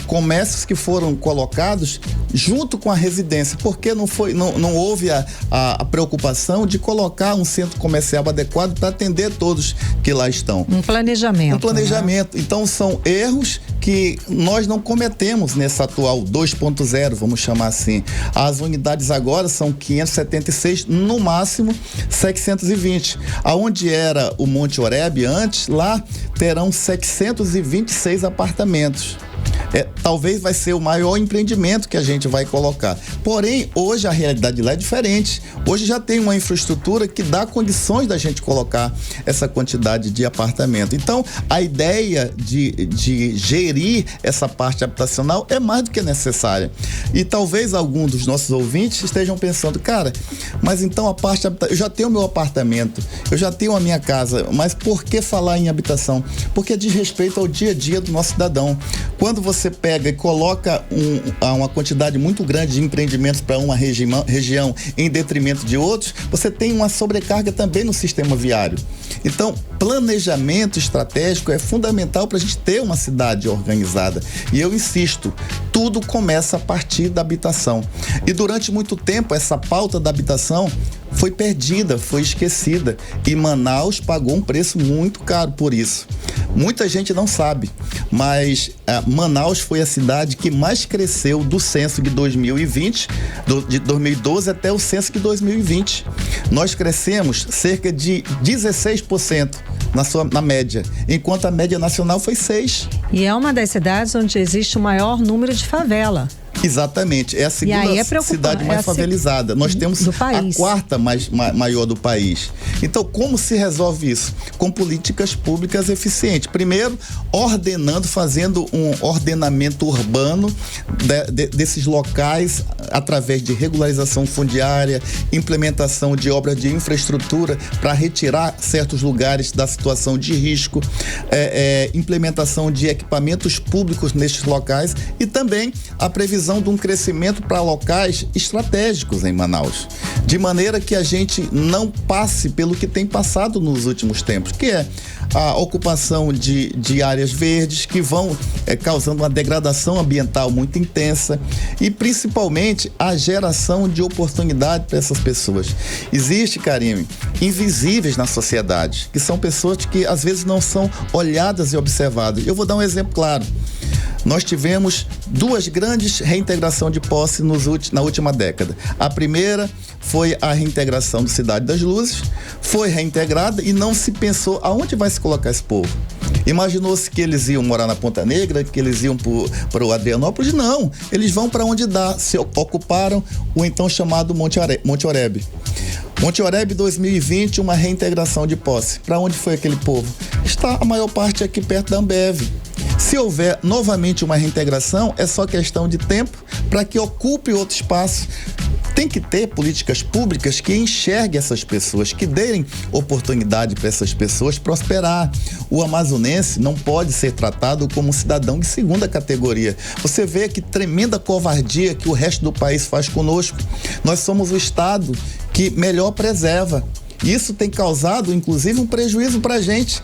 comércios que foram colocados junto com a residência, porque não houve a preocupação de colocar um centro comercial adequado para atender todos que lá estão. Um planejamento. Um planejamento. Né? Então são erros que nós não cometemos nessa atual 2.0, vamos chamar assim. As unidades agora são 576, no máximo 720. Aonde era o Monte Oreb antes, lá terão 726 apartamentos. talvez vai ser o maior empreendimento que a gente vai colocar. Porém, hoje a realidade lá é diferente. Hoje já tem uma infraestrutura que dá condições da gente colocar essa quantidade de apartamento. Então, a ideia de gerir essa parte habitacional é mais do que necessária. E talvez algum dos nossos ouvintes estejam pensando, cara, mas então a parte habitacional, eu já tenho o meu apartamento, eu já tenho a minha casa, mas por que falar em habitação? Porque diz respeito ao dia a dia do nosso cidadão. Quando você pega e coloca uma quantidade muito grande de empreendimentos para uma região em detrimento de outros, você tem uma sobrecarga também no sistema viário. Então, planejamento estratégico é fundamental para a gente ter uma cidade organizada. E eu insisto, tudo começa a partir da habitação. E durante muito tempo, essa pauta da habitação foi perdida, foi esquecida. E Manaus pagou um preço muito caro por isso. Muita gente não sabe, mas Manaus foi a cidade que mais cresceu do censo de 2020, de 2012 até o censo de 2020. Nós crescemos cerca de 16% na média, enquanto a média nacional foi 6%. E é uma das cidades onde existe o maior número de favela. Exatamente, é a segunda cidade mais favelizada. Nós temos a quarta maior do país. Então, como se resolve isso? Com políticas públicas eficientes. Primeiro, fazendo um ordenamento urbano desses locais através de regularização fundiária, implementação de obras de infraestrutura para retirar certos lugares da situação de risco, implementação de equipamentos públicos nestes locais e também a previsão de um crescimento para locais estratégicos em Manaus, de maneira que a gente não passe pelo que tem passado nos últimos tempos, que é a ocupação de áreas verdes que vão causando uma degradação ambiental muito intensa e principalmente a geração de oportunidade para essas pessoas. Existe, Karime, invisíveis na sociedade, que são pessoas que às vezes não são olhadas e observadas. Eu vou dar um exemplo claro. Nós tivemos 2 grandes reintegrações de posse na última década. A primeira foi a reintegração do Cidade das Luzes, foi reintegrada e não se pensou aonde vai se colocar esse povo. Imaginou-se que eles iam morar na Ponta Negra, que eles iam para o Adrianópolis. Não, eles vão para onde dá. Se ocuparam o então chamado Monte Oreb. Monte Oreb 2020, uma reintegração de posse. Para onde foi aquele povo? Está a maior parte aqui perto da Ambev. Se houver novamente uma reintegração, é só questão de tempo para que ocupe outro espaço. Tem que ter políticas públicas que enxerguem essas pessoas, que deem oportunidade para essas pessoas prosperar. O amazonense não pode ser tratado como um cidadão de segunda categoria. Você vê que tremenda covardia que o resto do país faz conosco. Nós somos o estado que melhor preserva. Isso tem causado, inclusive, um prejuízo para a gente.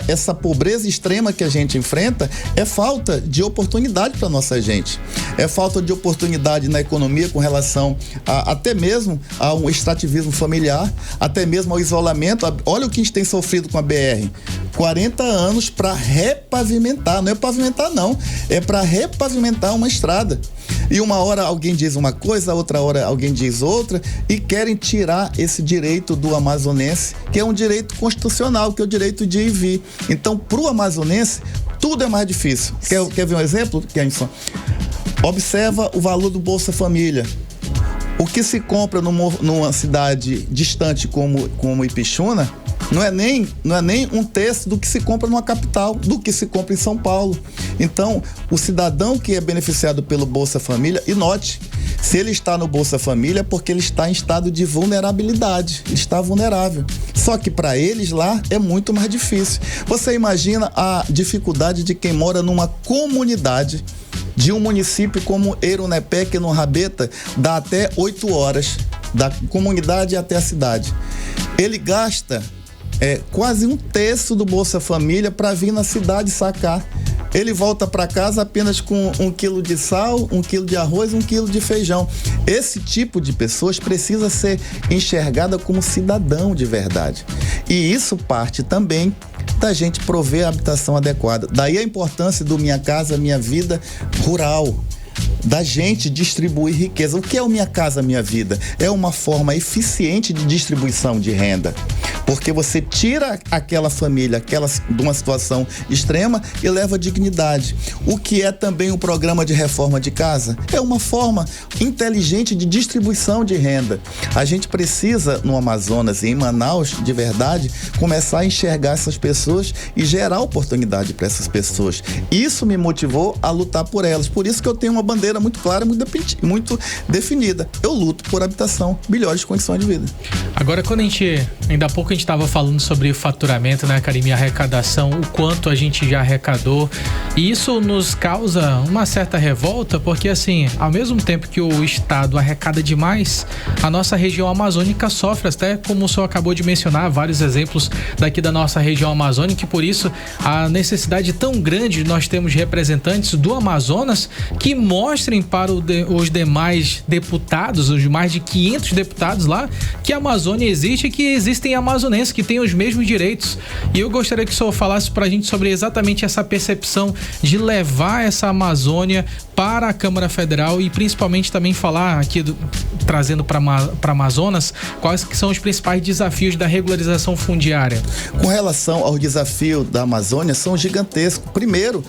Essa pobreza extrema que a gente enfrenta é falta de oportunidade para nossa gente. É falta de oportunidade na economia com relação até mesmo a um extrativismo familiar, até mesmo ao isolamento. Olha o que a gente tem sofrido com a BR. 40 anos para repavimentar. Não é pavimentar, não. É para repavimentar uma estrada. E uma hora alguém diz uma coisa, outra hora alguém diz outra, e querem tirar esse direito do amazonense, que é um direito constitucional, que é o direito de ir e vir. Então, para o amazonense, tudo é mais difícil. Quer ver um exemplo, Kenson? Observa o valor do Bolsa Família. O que se compra numa cidade distante como Ipixuna não é nem um terço do que se compra numa capital, do que se compra em São Paulo. Então, o cidadão que é beneficiado pelo Bolsa Família, e note, se ele está no Bolsa Família é porque ele está em estado de vulnerabilidade, ele está vulnerável. Só que para eles lá é muito mais difícil. Você imagina a dificuldade de quem mora numa comunidade de um município como Erunepé, que no Rabeta dá até 8 horas, da comunidade até a cidade. Ele gasta quase um terço do Bolsa Família para vir na cidade sacar. Ele volta para casa apenas com 1 quilo de sal, 1 quilo de arroz, 1 quilo de feijão. Esse tipo de pessoas precisa ser enxergada como cidadão de verdade. E isso parte também da gente prover a habitação adequada. Daí a importância do Minha Casa Minha Vida rural, da gente distribuir riqueza. O que é o Minha Casa Minha Vida? É uma forma eficiente de distribuição de renda. Porque você tira aquela família de uma situação extrema e leva dignidade. O que é também um programa de reforma de casa? É uma forma inteligente de distribuição de renda. A gente precisa, no Amazonas e em Manaus, de verdade, começar a enxergar essas pessoas e gerar oportunidade para essas pessoas. Isso me motivou a lutar por elas. Por isso que eu tenho uma bandeira muito clara, muito definida. Eu luto por habitação, melhores condições de vida. Agora, quando ainda há pouco a gente estava falando sobre faturamento, né, Karime, e arrecadação, o quanto a gente já arrecadou, e isso nos causa uma certa revolta, porque assim, ao mesmo tempo que o Estado arrecada demais, a nossa região amazônica sofre, até como o senhor acabou de mencionar, vários exemplos daqui da nossa região amazônica, e por isso a necessidade tão grande de nós termos representantes do Amazonas que mostrem para os demais deputados, os mais de 500 deputados lá, que a Amazônia existe e que existem amazonenses que têm os mesmos direitos. E eu gostaria que o senhor falasse pra gente sobre exatamente essa percepção de levar essa Amazônia para a Câmara Federal e principalmente também falar aqui, trazendo para Amazonas, quais que são os principais desafios da regularização fundiária. Com relação ao desafio da Amazônia, são gigantescos. Primeiro,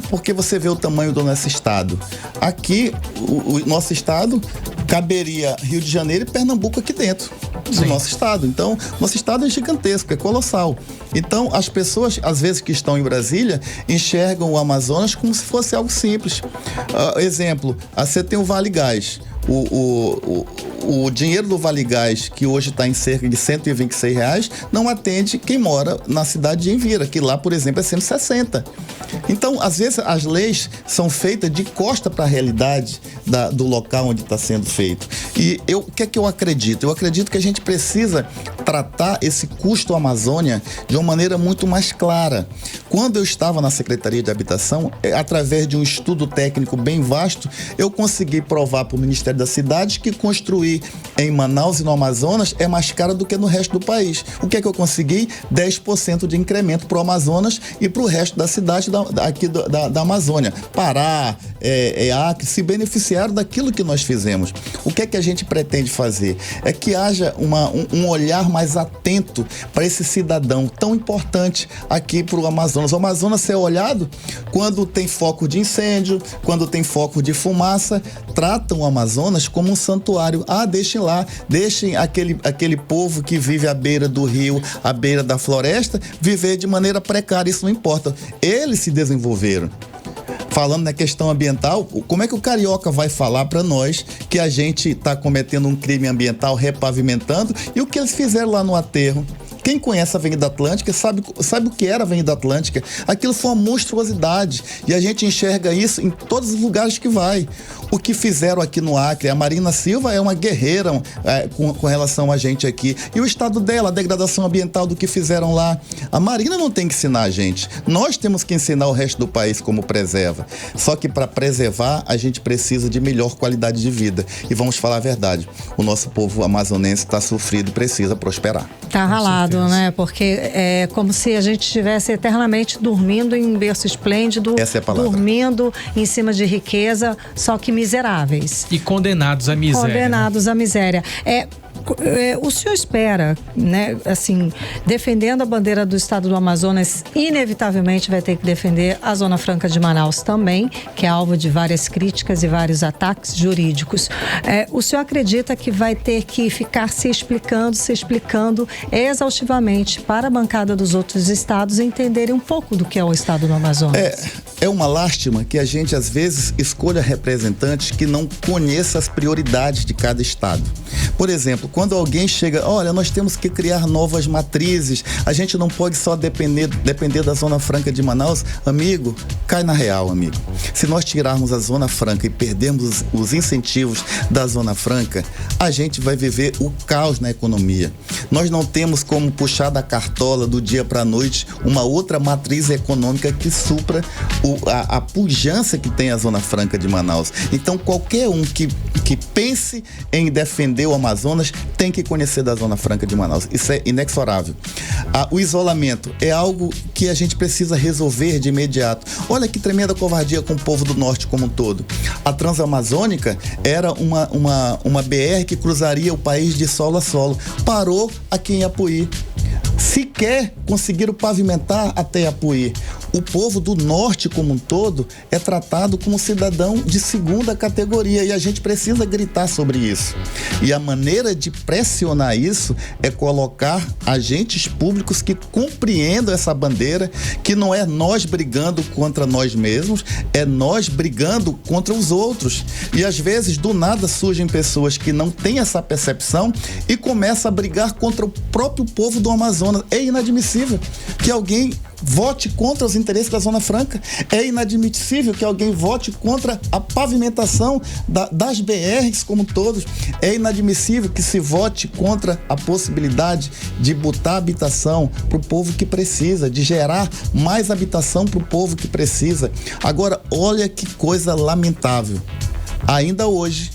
porque você vê o tamanho do nosso estado. Aqui, o nosso estado caberia Rio de Janeiro e Pernambuco aqui dentro do nosso estado. Então, nosso estado é gigantesco, é colossal. Então, as pessoas, às vezes, que estão em Brasília, enxergam o Amazonas como se fosse algo simples. Exemplo, você tem o Vale Gás. O dinheiro do Vale Gás, que hoje está em cerca de R$126, não atende quem mora na cidade de Envira, que lá, por exemplo, é 160. Então, às vezes, as leis são feitas de costa para a realidade do local onde está sendo feito. E o que é que eu acredito? Eu acredito que a gente precisa tratar esse custo Amazônia de uma maneira muito mais clara. Quando eu estava na Secretaria de Habitação, através de um estudo técnico bem vasto, eu consegui provar para o Ministério da Cidade que construir em Manaus e no Amazonas é mais caro do que no resto do país. O que é que eu consegui? 10% de incremento para o Amazonas e para o resto da cidade aqui da Amazônia. Pará, Acre se beneficiaram daquilo que nós fizemos. O que é que a gente pretende fazer? É que haja um olhar mais atento para esse cidadão tão importante aqui para o Amazonas. O Amazonas é olhado quando tem foco de incêndio, quando tem foco de fumaça, tratam o Amazonas como um santuário. Deixem lá, deixem aquele povo que vive à beira do rio, à beira da floresta, viver de maneira precária, isso não importa. Eles se desenvolveram. Falando na questão ambiental, como é que o carioca vai falar para nós que a gente está cometendo um crime ambiental repavimentando e o que eles fizeram lá no aterro? Quem conhece a Avenida Atlântica sabe o que era a Avenida Atlântica. Aquilo foi uma monstruosidade e a gente enxerga isso em todos os lugares que vai. O que fizeram aqui no Acre, a Marina Silva é uma guerreira com relação a gente aqui. E o estado dela, a degradação ambiental do que fizeram lá. A Marina não tem que ensinar a gente. Nós temos que ensinar o resto do país como preserva. Só que para preservar, a gente precisa de melhor qualidade de vida. E vamos falar a verdade, o nosso povo amazonense está sofrido e precisa prosperar. Tá ralado, né? Porque é como se a gente estivesse eternamente dormindo em um berço esplêndido. Essa é a palavra. Dormindo em cima de riqueza, só que miseráveis. E condenados à miséria. Condenados à miséria. O senhor espera, né, assim, defendendo a bandeira do estado do Amazonas, inevitavelmente vai ter que defender a Zona Franca de Manaus também, que é alvo de várias críticas e vários ataques jurídicos. O senhor acredita que vai ter que ficar se explicando exaustivamente para a bancada dos outros estados entenderem um pouco do que é o estado do Amazonas? É uma lástima que a gente, às vezes, escolha representantes que não conheçam as prioridades de cada estado. Por exemplo, quando alguém chega, olha, nós temos que criar novas matrizes, a gente não pode só depender da Zona Franca de Manaus. Amigo, cai na real, amigo. Se nós tirarmos a Zona Franca e perdermos os incentivos da Zona Franca, a gente vai viver o caos na economia. Nós não temos como puxar da cartola do dia para a noite uma outra matriz econômica que supra a pujança que tem a Zona Franca de Manaus. Então, qualquer um que pense em defender o Amazonas tem que conhecer da Zona Franca de Manaus. Isso é inexorável. O isolamento é algo que a gente precisa resolver de imediato. Olha que tremenda covardia com o povo do norte como um todo. A Transamazônica era uma BR que cruzaria o país de solo a solo. Parou aqui em Apuí. sequer conseguiram pavimentar até Apuí. O povo do norte como um todo é tratado como cidadão de segunda categoria e a gente precisa gritar sobre isso. E a maneira de pressionar isso é colocar agentes públicos que compreendam essa bandeira, que não é nós brigando contra nós mesmos, é nós brigando contra os outros. E às vezes do nada surgem pessoas que não têm essa percepção e começam a brigar contra o próprio povo do Amazonas. É inadmissível que alguém vote contra os interesses da Zona Franca. É inadmissível que alguém vote contra a pavimentação das BRs como todos. É inadmissível que se vote contra a possibilidade de botar habitação para o povo que precisa, de gerar mais habitação para o povo que precisa. Agora, olha que coisa lamentável. Ainda hoje,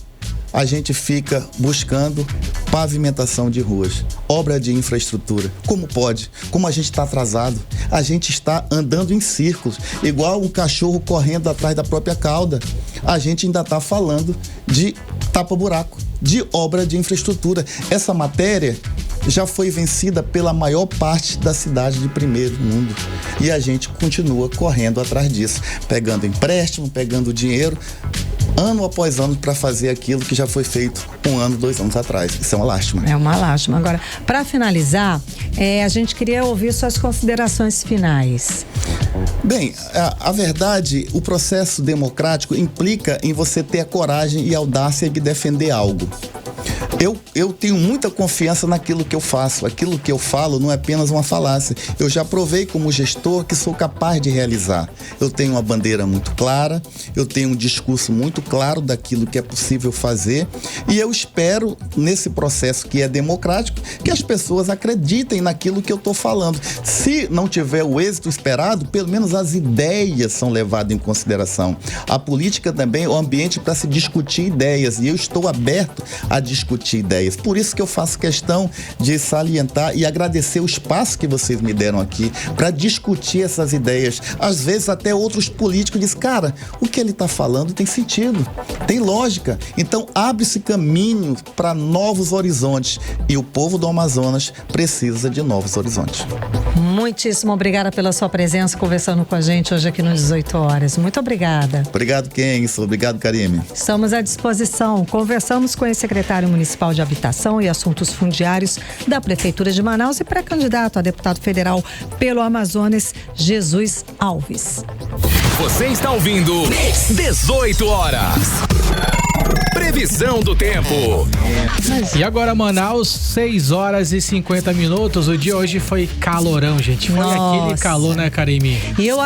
a gente fica buscando pavimentação de ruas, obra de infraestrutura. Como pode? Como a gente está atrasado? A gente está andando em círculos, igual um cachorro correndo atrás da própria cauda. A gente ainda está falando de tapa-buraco, de obra de infraestrutura. Essa matéria já foi vencida pela maior parte da cidade de primeiro mundo. E a gente continua correndo atrás disso, pegando empréstimo, pegando dinheiro, ano após ano, para fazer aquilo que já foi feito 1 ano, 2 anos atrás. Isso é uma lástima. É uma lástima. Agora, para finalizar, a gente queria ouvir suas considerações finais. Bem, a verdade, o processo democrático implica em você ter a coragem e a audácia de defender algo. Eu tenho muita confiança naquilo que eu faço. Aquilo que eu falo não é apenas uma falácia. Eu já provei como gestor que sou capaz de realizar. Eu tenho uma bandeira muito clara, eu tenho um discurso muito claro daquilo que é possível fazer e eu espero, nesse processo que é democrático, que as pessoas acreditem naquilo que eu estou falando. Se não tiver o êxito esperado, pelo menos as ideias são levadas em consideração. A política também é o ambiente para se discutir ideias e eu estou aberto a discutir ideias. Por isso que eu faço questão de salientar e agradecer o espaço que vocês me deram aqui para discutir essas ideias. Às vezes até outros políticos dizem, cara, o que ele está falando tem sentido, tem lógica. Então abre-se caminho para novos horizontes e o povo do Amazonas precisa de novos horizontes. Muitíssimo obrigada pela sua presença conversando com a gente hoje aqui no 18 horas. Muito obrigada. Obrigado, Kenson. Obrigado, Karime. Estamos à disposição. Conversamos com o secretário municipal de Habitação e Assuntos Fundiários da Prefeitura de Manaus e pré-candidato a deputado federal pelo Amazonas, Jesus Alves. Você está ouvindo 18 horas. Previsão do tempo. E agora, Manaus, 6 horas e 50 minutos. O dia hoje foi calorão, gente. Foi aquele calor, né, Karime? E eu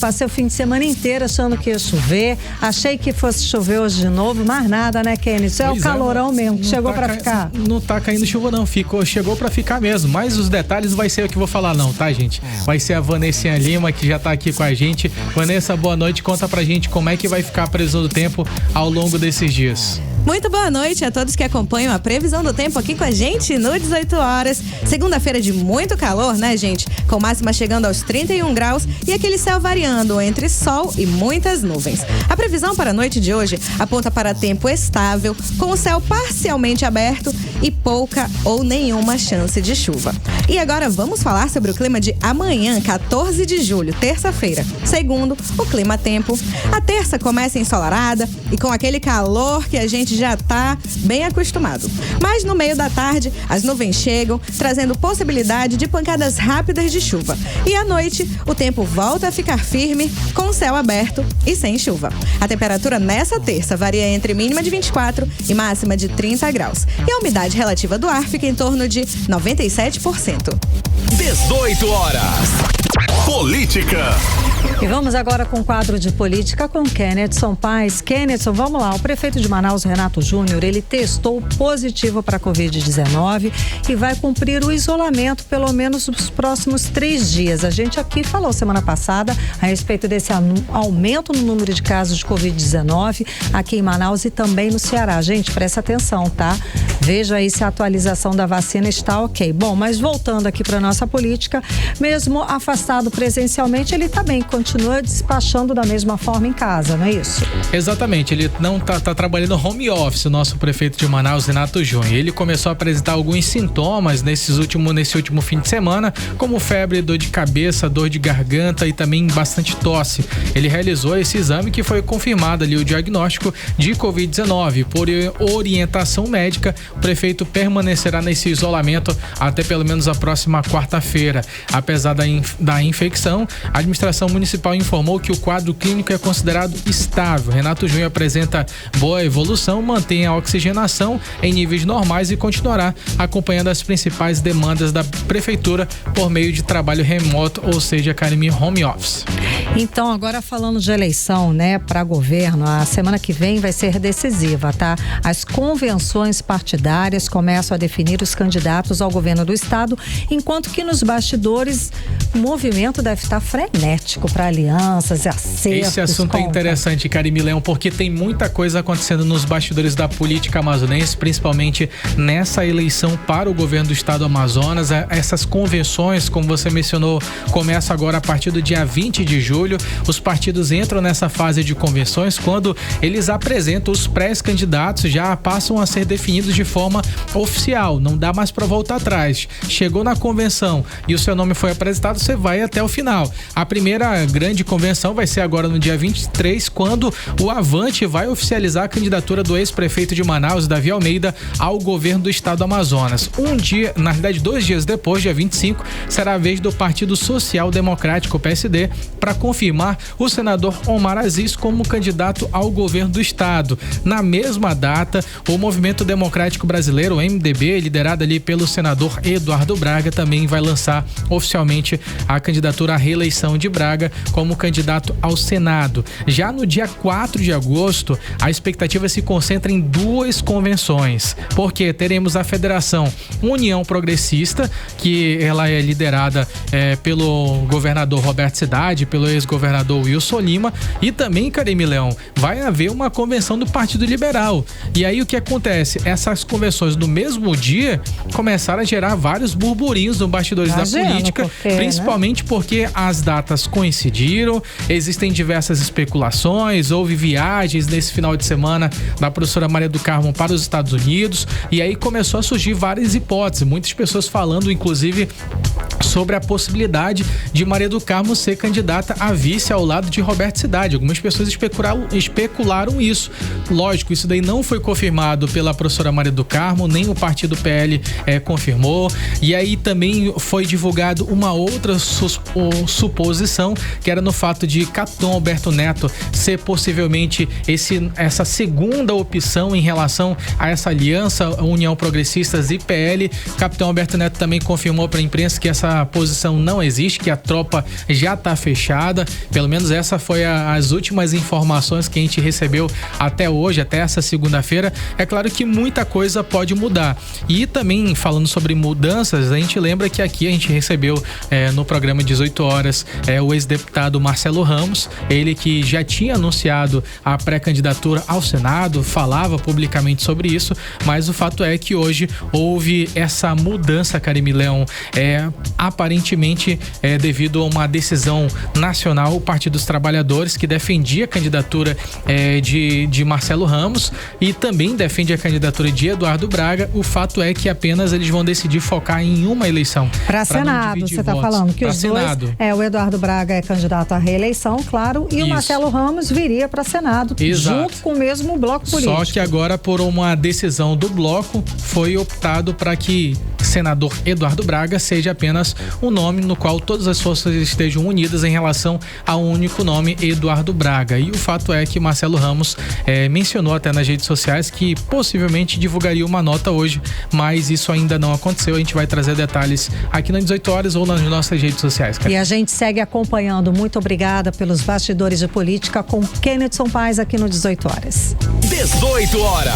passei o fim de semana inteiro achando que ia chover. Achei que fosse chover hoje de novo, mas nada, né, Kenny? Isso é o calorão mesmo, que chegou pra ficar. Não tá caindo chuva, não. Chegou pra ficar mesmo. Mas os detalhes vai ser o que eu vou falar, não, tá, gente? Vai ser a Vanessa Lima, que já tá aqui com a gente. Vanessa, boa noite. Conta pra gente como é que vai ficar a previsão do tempo ao longo desses dias. Muito boa noite a todos que acompanham a previsão do tempo aqui com a gente no 18 horas. Segunda-feira de muito calor, né, gente? Com máxima chegando aos 31 graus e aquele céu variando entre sol e muitas nuvens. A previsão para a noite de hoje aponta para tempo estável, com o céu parcialmente aberto e pouca ou nenhuma chance de chuva. E agora vamos falar sobre o clima de amanhã, 14 de julho, terça-feira. Segundo o Clima Tempo, a terça começa ensolarada e com aquele calor que a gente já tá bem acostumado. Mas no meio da tarde, as nuvens chegam, trazendo possibilidade de pancadas rápidas de chuva. E à noite, o tempo volta a ficar firme, com o céu aberto e sem chuva. A temperatura nessa terça varia entre mínima de 24 e máxima de 30 graus. E a umidade relativa do ar fica em torno de 97%. 18 horas. Política. E vamos agora com o quadro de política com Kennethson Paes. Kennethson, vamos lá. O prefeito de Manaus, Renato Júnior, ele testou positivo para a Covid-19 e vai cumprir o isolamento pelo menos nos próximos 3 dias. A gente aqui falou semana passada a respeito desse aumento no número de casos de Covid-19 aqui em Manaus e também no Ceará. Gente, presta atenção, tá? veja aí se a atualização da vacina está ok. Bom, mas voltando aqui para nossa política, mesmo afastado presencialmente, ele também continua despachando da mesma forma em casa, não é isso? Exatamente, ele não tá trabalhando home office, o nosso prefeito de Manaus, Renato Júnior. Ele começou a apresentar alguns sintomas nesse último fim de semana, como febre, dor de cabeça, dor de garganta e também bastante tosse. Ele realizou esse exame que foi confirmado ali o diagnóstico de Covid-19. Por orientação médica, o prefeito permanecerá nesse isolamento até pelo menos a próxima quarta-feira. Apesar da infecção, a administração municipal informou que o quadro clínico é considerado estável. Renato Júnior apresenta boa evolução, mantém a oxigenação em níveis normais e continuará acompanhando as principais demandas da prefeitura por meio de trabalho remoto, ou seja, academia home office. Então, agora falando de eleição, né, para governo, a semana que vem vai ser decisiva, tá? As convenções partidárias começam a definir os candidatos ao governo do estado, enquanto que nos bastidores o movimento deve estar frenético para alianças e acertos. Esse assunto é interessante, Karime Leão, porque tem muita coisa acontecendo nos bastidores da política amazonense, principalmente nessa eleição para o governo do estado do Amazonas. Essas convenções, como você mencionou, começam agora a partir do dia 20 de julho. Os partidos entram nessa fase de convenções quando eles apresentam os pré-candidatos, já passam a ser definidos de forma oficial, não dá mais para voltar atrás. Chegou na convenção e o seu nome foi apresentado, você vai até o final. A primeira grande convenção vai ser agora no dia 23, quando o Avante vai oficializar a candidatura do ex-prefeito de Manaus, Davi Almeida, ao governo do estado do Amazonas. Um dia, na verdade 2 dias depois, dia 25, será a vez do Partido Social Democrático, PSD, para confirmar o senador Omar Aziz como candidato ao governo do estado. Na mesma data, o Movimento Democrático Brasileiro, o MDB, liderado ali pelo senador Eduardo Braga, também vai lançar oficialmente a candidatura à reeleição de Braga como candidato ao Senado. Já no dia 4 de agosto, a expectativa se concentra em 2 convenções, porque teremos a Federação União Progressista, que ela é liderada pelo governador Roberto Cidade, pelo ex-governador Wilson Lima, e também, Karime Leão, vai haver uma convenção do Partido Liberal. E aí o que acontece? Essas convenções no mesmo dia começaram a gerar vários burburinhos nos bastidores da política, principalmente porque as datas coincidiram, existem diversas especulações, houve viagens nesse final de semana da professora Maria do Carmo para os Estados Unidos, e aí começou a surgir várias hipóteses, muitas pessoas falando, inclusive, sobre a possibilidade de Maria do Carmo ser candidata a vice ao lado de Roberto Cidade. Algumas pessoas especularam isso. Lógico, isso daí não foi confirmado pela professora Maria do Carmo, nem o partido PL confirmou. E aí também foi divulgado uma outra suposição, que era no fato de Capitão Alberto Neto ser possivelmente essa segunda opção em relação a essa aliança União Progressistas e PL. Capitão Alberto Neto também confirmou para a imprensa que essa posição não existe, que a tropa já está fechada. Pelo menos essa foi as últimas informações que a gente recebeu até hoje, até essa segunda-feira. É claro que muita coisa pode mudar. E também falando sobre mudanças, a gente lembra que aqui a gente recebeu no programa 18 horas o ex-deputado Marcelo Ramos, ele que já tinha anunciado a pré-candidatura ao Senado, falava publicamente sobre isso, mas o fato é que hoje houve essa mudança, Karime Leão, aparentemente devido a uma decisão nacional, o Partido dos Trabalhadores, que defendia a candidatura de Marcelo Ramos e também defende a candidatura de Eduardo Braga. O fato é que apenas eles vão decidir focar em uma eleição. Para Senado, você está falando que os Senado. O Eduardo Braga é candidato à reeleição, claro, e o Marcelo Ramos viria para Senado, junto com o mesmo bloco político. Só que agora, por uma decisão do bloco, foi optado para que senador Eduardo Braga seja apenas um nome no qual todas as forças estejam unidas em relação ao único nome Eduardo Braga. E o fato é que Marcelo Ramos mencionou até nas redes sociais que possivelmente divulgaria uma nota hoje, mas isso ainda não aconteceu. A gente vai trazer detalhes aqui nas 18 horas ou nas nossas redes sociais. E a gente segue acompanhando. Muito obrigada pelos bastidores de política com Kennedson Paes aqui no 18 horas. 18 horas.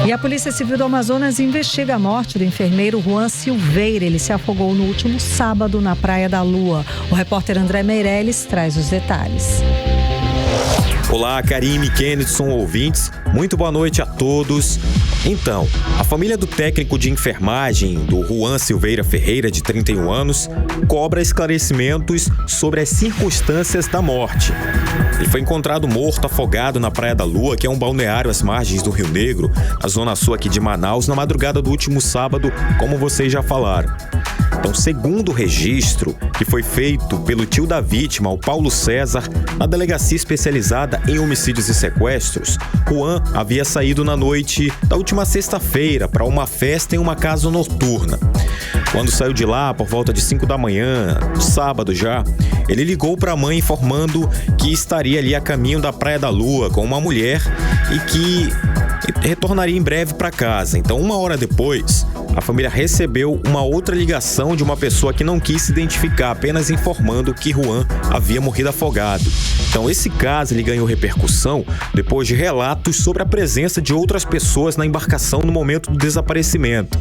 E a Polícia Civil do Amazonas investiga a morte do enfermeiro Juan Silveira. Ele se afogou no último sábado na Praia da Lua. O repórter André Meirelles traz os detalhes. Olá, Karime, Kennedson, ouvintes. Muito boa noite a todos. Então, a família do técnico de enfermagem, do Juan Silveira Ferreira, de 31 anos, cobra esclarecimentos sobre as circunstâncias da morte. Ele foi encontrado morto, afogado na Praia da Lua, que é um balneário às margens do Rio Negro, na zona sul aqui de Manaus, na madrugada do último sábado, como vocês já falaram. Então, segundo o registro que foi feito pelo tio da vítima, o Paulo César, na delegacia especializada em homicídios e sequestros, Juan havia saído na noite da última sexta-feira para uma festa em uma casa noturna. Quando saiu de lá, por volta de 5 da manhã, sábado já, ele ligou para a mãe informando que estaria ali a caminho da Praia da Lua com uma mulher e que retornaria em breve para casa. Então, 1 hora depois, a família recebeu uma outra ligação de uma pessoa que não quis se identificar, apenas informando que Juan havia morrido afogado. Então, esse caso ele ganhou repercussão depois de relatos sobre a presença de outras pessoas na embarcação no momento do desaparecimento.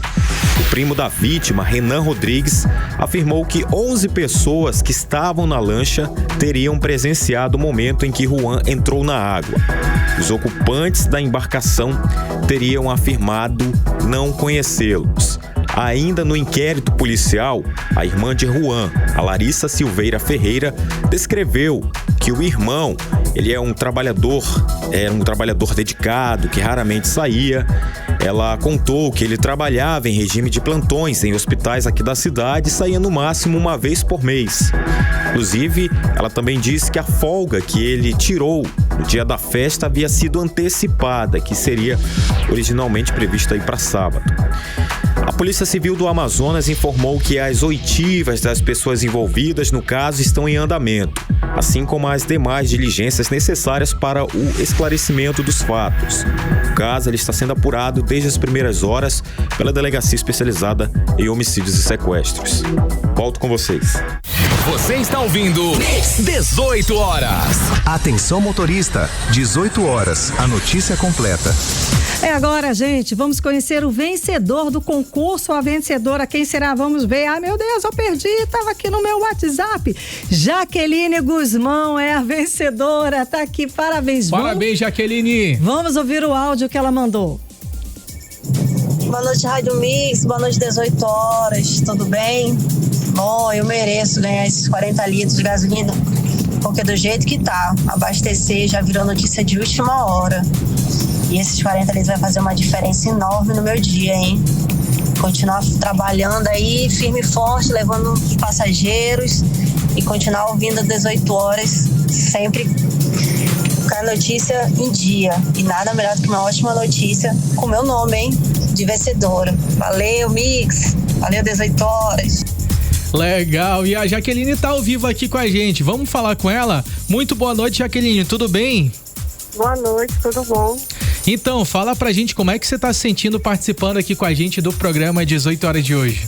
O primo da vítima, Renan Rodrigues, afirmou que 11 pessoas que estavam na lancha teriam presenciado o momento em que Juan entrou na água. Os ocupantes da embarcação teriam afirmado não conhecê-los. Ainda no inquérito policial, a irmã de Juan, a Larissa Silveira Ferreira, descreveu que o irmão, ele era um trabalhador dedicado, que raramente saía. Ela contou que ele trabalhava em regime de plantões em hospitais aqui da cidade e saía no máximo uma vez por mês. Inclusive, ela também disse que a folga que ele tirou no dia da festa havia sido antecipada, que seria originalmente prevista aí para sábado. A Polícia Civil do Amazonas informou que as oitivas das pessoas envolvidas no caso estão em andamento, assim como as demais diligências necessárias para o esclarecimento dos fatos. O caso ele está sendo apurado desde as primeiras horas pela Delegacia Especializada em Homicídios e Sequestros. Volto com vocês. Você está ouvindo 18 horas. Atenção motorista, 18 horas, a notícia completa. É agora, gente, vamos conhecer o vencedor do concurso, a vencedora, quem será? Vamos ver. Ah, meu Deus, eu perdi, estava aqui no meu WhatsApp. Jaqueline Guzmão é a vencedora, tá aqui, parabéns. Parabéns, Jaqueline. Vamos ouvir o áudio que ela mandou. Boa noite, Rádio Mix, boa noite, 18 horas, tudo bem? Bom, eu mereço ganhar esses 40 litros de gasolina, porque do jeito que tá, abastecer já virou notícia de última hora. E esses 40 litros vai fazer uma diferença enorme no meu dia, hein? Continuar trabalhando aí, firme e forte, levando os passageiros e continuar ouvindo 18 horas, sempre com a notícia em dia. E nada melhor do que uma ótima notícia com meu nome, hein? De vencedora. Valeu, Mix. Valeu, 18 horas. Legal, e a Jaqueline tá ao vivo aqui com a gente, vamos falar com ela? Muito boa noite, Jaqueline, tudo bem? Boa noite, tudo bom? Então, fala pra gente como é que você tá se sentindo participando aqui com a gente do programa 18 horas de hoje.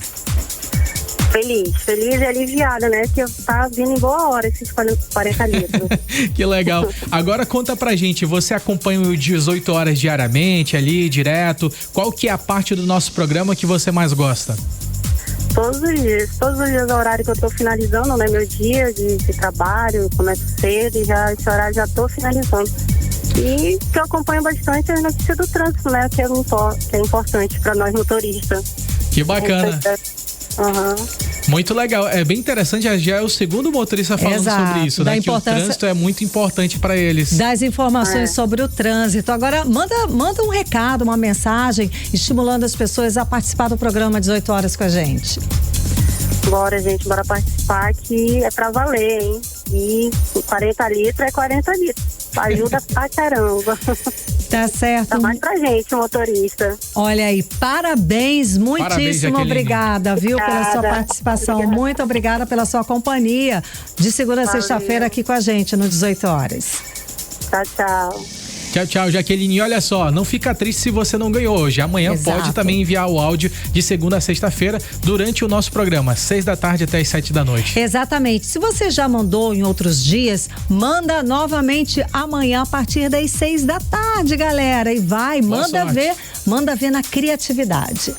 Feliz e aliviada, né? Que eu tá vindo em boa hora esses 40 litros. Que legal. Agora conta pra gente, você acompanha o 18 horas diariamente ali, direto? Qual que é a parte do nosso programa que você mais gosta? Todos os dias é o horário que eu tô finalizando, né? Meu dia de trabalho, eu começo cedo e já esse horário já tô finalizando. E que eu acompanho bastante a notícia do trânsito, né? Que é importante para nós motoristas. Que bacana. Uhum. Muito legal, é bem interessante, já é o segundo motorista falando sobre isso, né? Que o trânsito é muito importante para eles. Das informações sobre o trânsito. Agora, manda um recado, uma mensagem, estimulando as pessoas a participar do programa 18 horas com a gente. Bora, gente, bora participar, que é pra valer, hein? E 40 litros é 40 litros. Ajuda pra caramba. Tá certo. Tá mais pra gente, motorista. Olha aí, parabéns, muitíssimo obrigada, viu, pela sua participação. Obrigada. Muito obrigada pela sua companhia de segunda a sexta-feira aqui com a gente no 18 horas. Tchau. Tchau, Jaqueline. E olha só, não fica triste se você não ganhou hoje. Amanhã pode também enviar o áudio de segunda a sexta-feira durante o nosso programa, 6 da tarde até as 7 da noite. Exatamente. Se você já mandou em outros dias, manda novamente amanhã a partir das 6 da tarde, galera. E vai, manda ver na criatividade.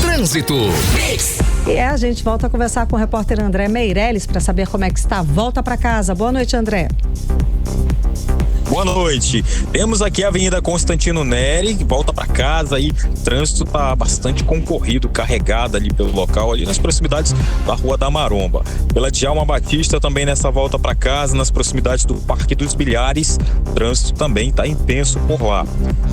Trânsito. E a gente volta a conversar com o repórter André Meirelles para saber como é que está. Volta para casa. Boa noite, André. boa noite. Temos aqui a Avenida Constantino Neri, que volta para casa aí. O trânsito tá bastante concorrido, carregado ali pelo local, ali nas proximidades da Rua da Maromba. Pela Djalma Batista também nessa volta para casa, nas proximidades do Parque dos Bilhares, o trânsito também tá intenso por lá.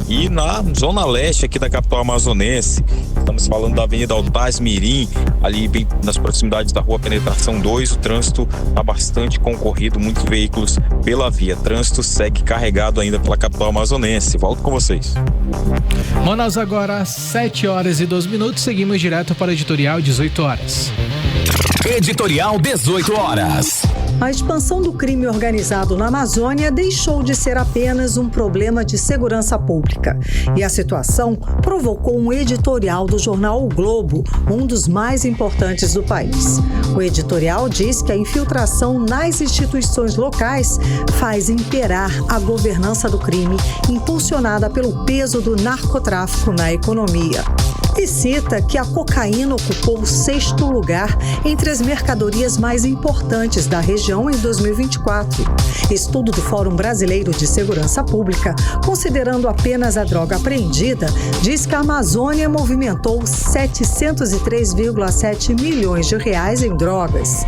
E na zona leste aqui da capital amazonense, estamos falando da Avenida Altaz Mirim, ali bem nas proximidades da Rua Penetração 2, o trânsito tá bastante concorrido, muitos veículos pela via. Trânsito segue carregado ainda pela capital amazonense. Volto com vocês. Manaus agora às 7h02, seguimos direto para o editorial 18 horas. Editorial 18 horas. A expansão do crime organizado na Amazônia deixou de ser apenas um problema de segurança pública. E a situação provocou um editorial do jornal O Globo, um dos mais importantes do país. O editorial diz que a infiltração nas instituições locais faz imperar a governança do crime, impulsionada pelo peso do narcotráfico na economia. E cita que a cocaína ocupou o 6º lugar entre as mercadorias mais importantes da região em 2024. Estudo do Fórum Brasileiro de Segurança Pública, considerando apenas a droga apreendida, diz que a Amazônia movimentou 703,7 milhões de reais em drogas.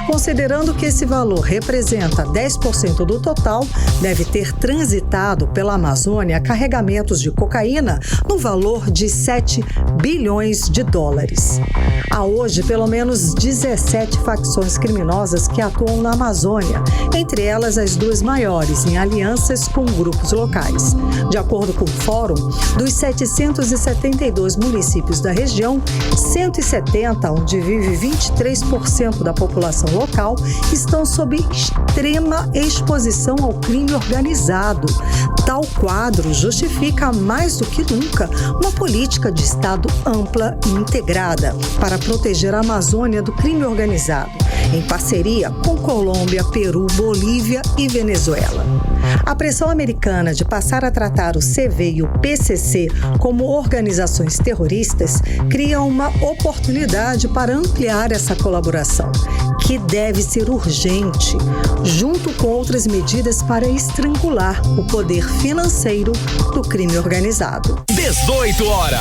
Considerando que esse valor representa 10% do total, deve ter transitado pela Amazônia carregamentos de cocaína no valor de 7 bilhões de dólares. Há hoje pelo menos 17 facções criminosas que atuam na Amazônia, entre elas as duas maiores, em alianças com grupos locais. De acordo com o Fórum, dos 772 municípios da região, 170, onde vive 23% da população local, estão sob extrema exposição ao crime organizado. Tal quadro justifica mais do que nunca uma política de Estado ampla e integrada para proteger a Amazônia do crime organizado, em parceria com Colômbia, Peru, Bolívia e Venezuela. A pressão americana de passar a tratar o CV e o PCC como organizações terroristas cria uma oportunidade para ampliar essa colaboração, que deve ser urgente, junto com outras medidas para estrangular o poder financeiro do crime organizado. 18 horas.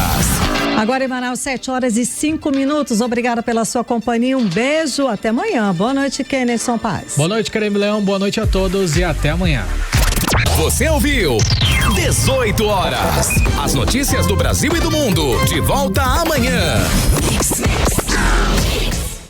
Agora em Manaus, 7h05. Obrigada pela sua companhia. Um beijo. Até amanhã. Boa noite, Kennerson Paz. Boa noite, Careme Leão. Boa noite a todos e até amanhã. Você ouviu 18 horas. As notícias do Brasil e do mundo. De volta amanhã.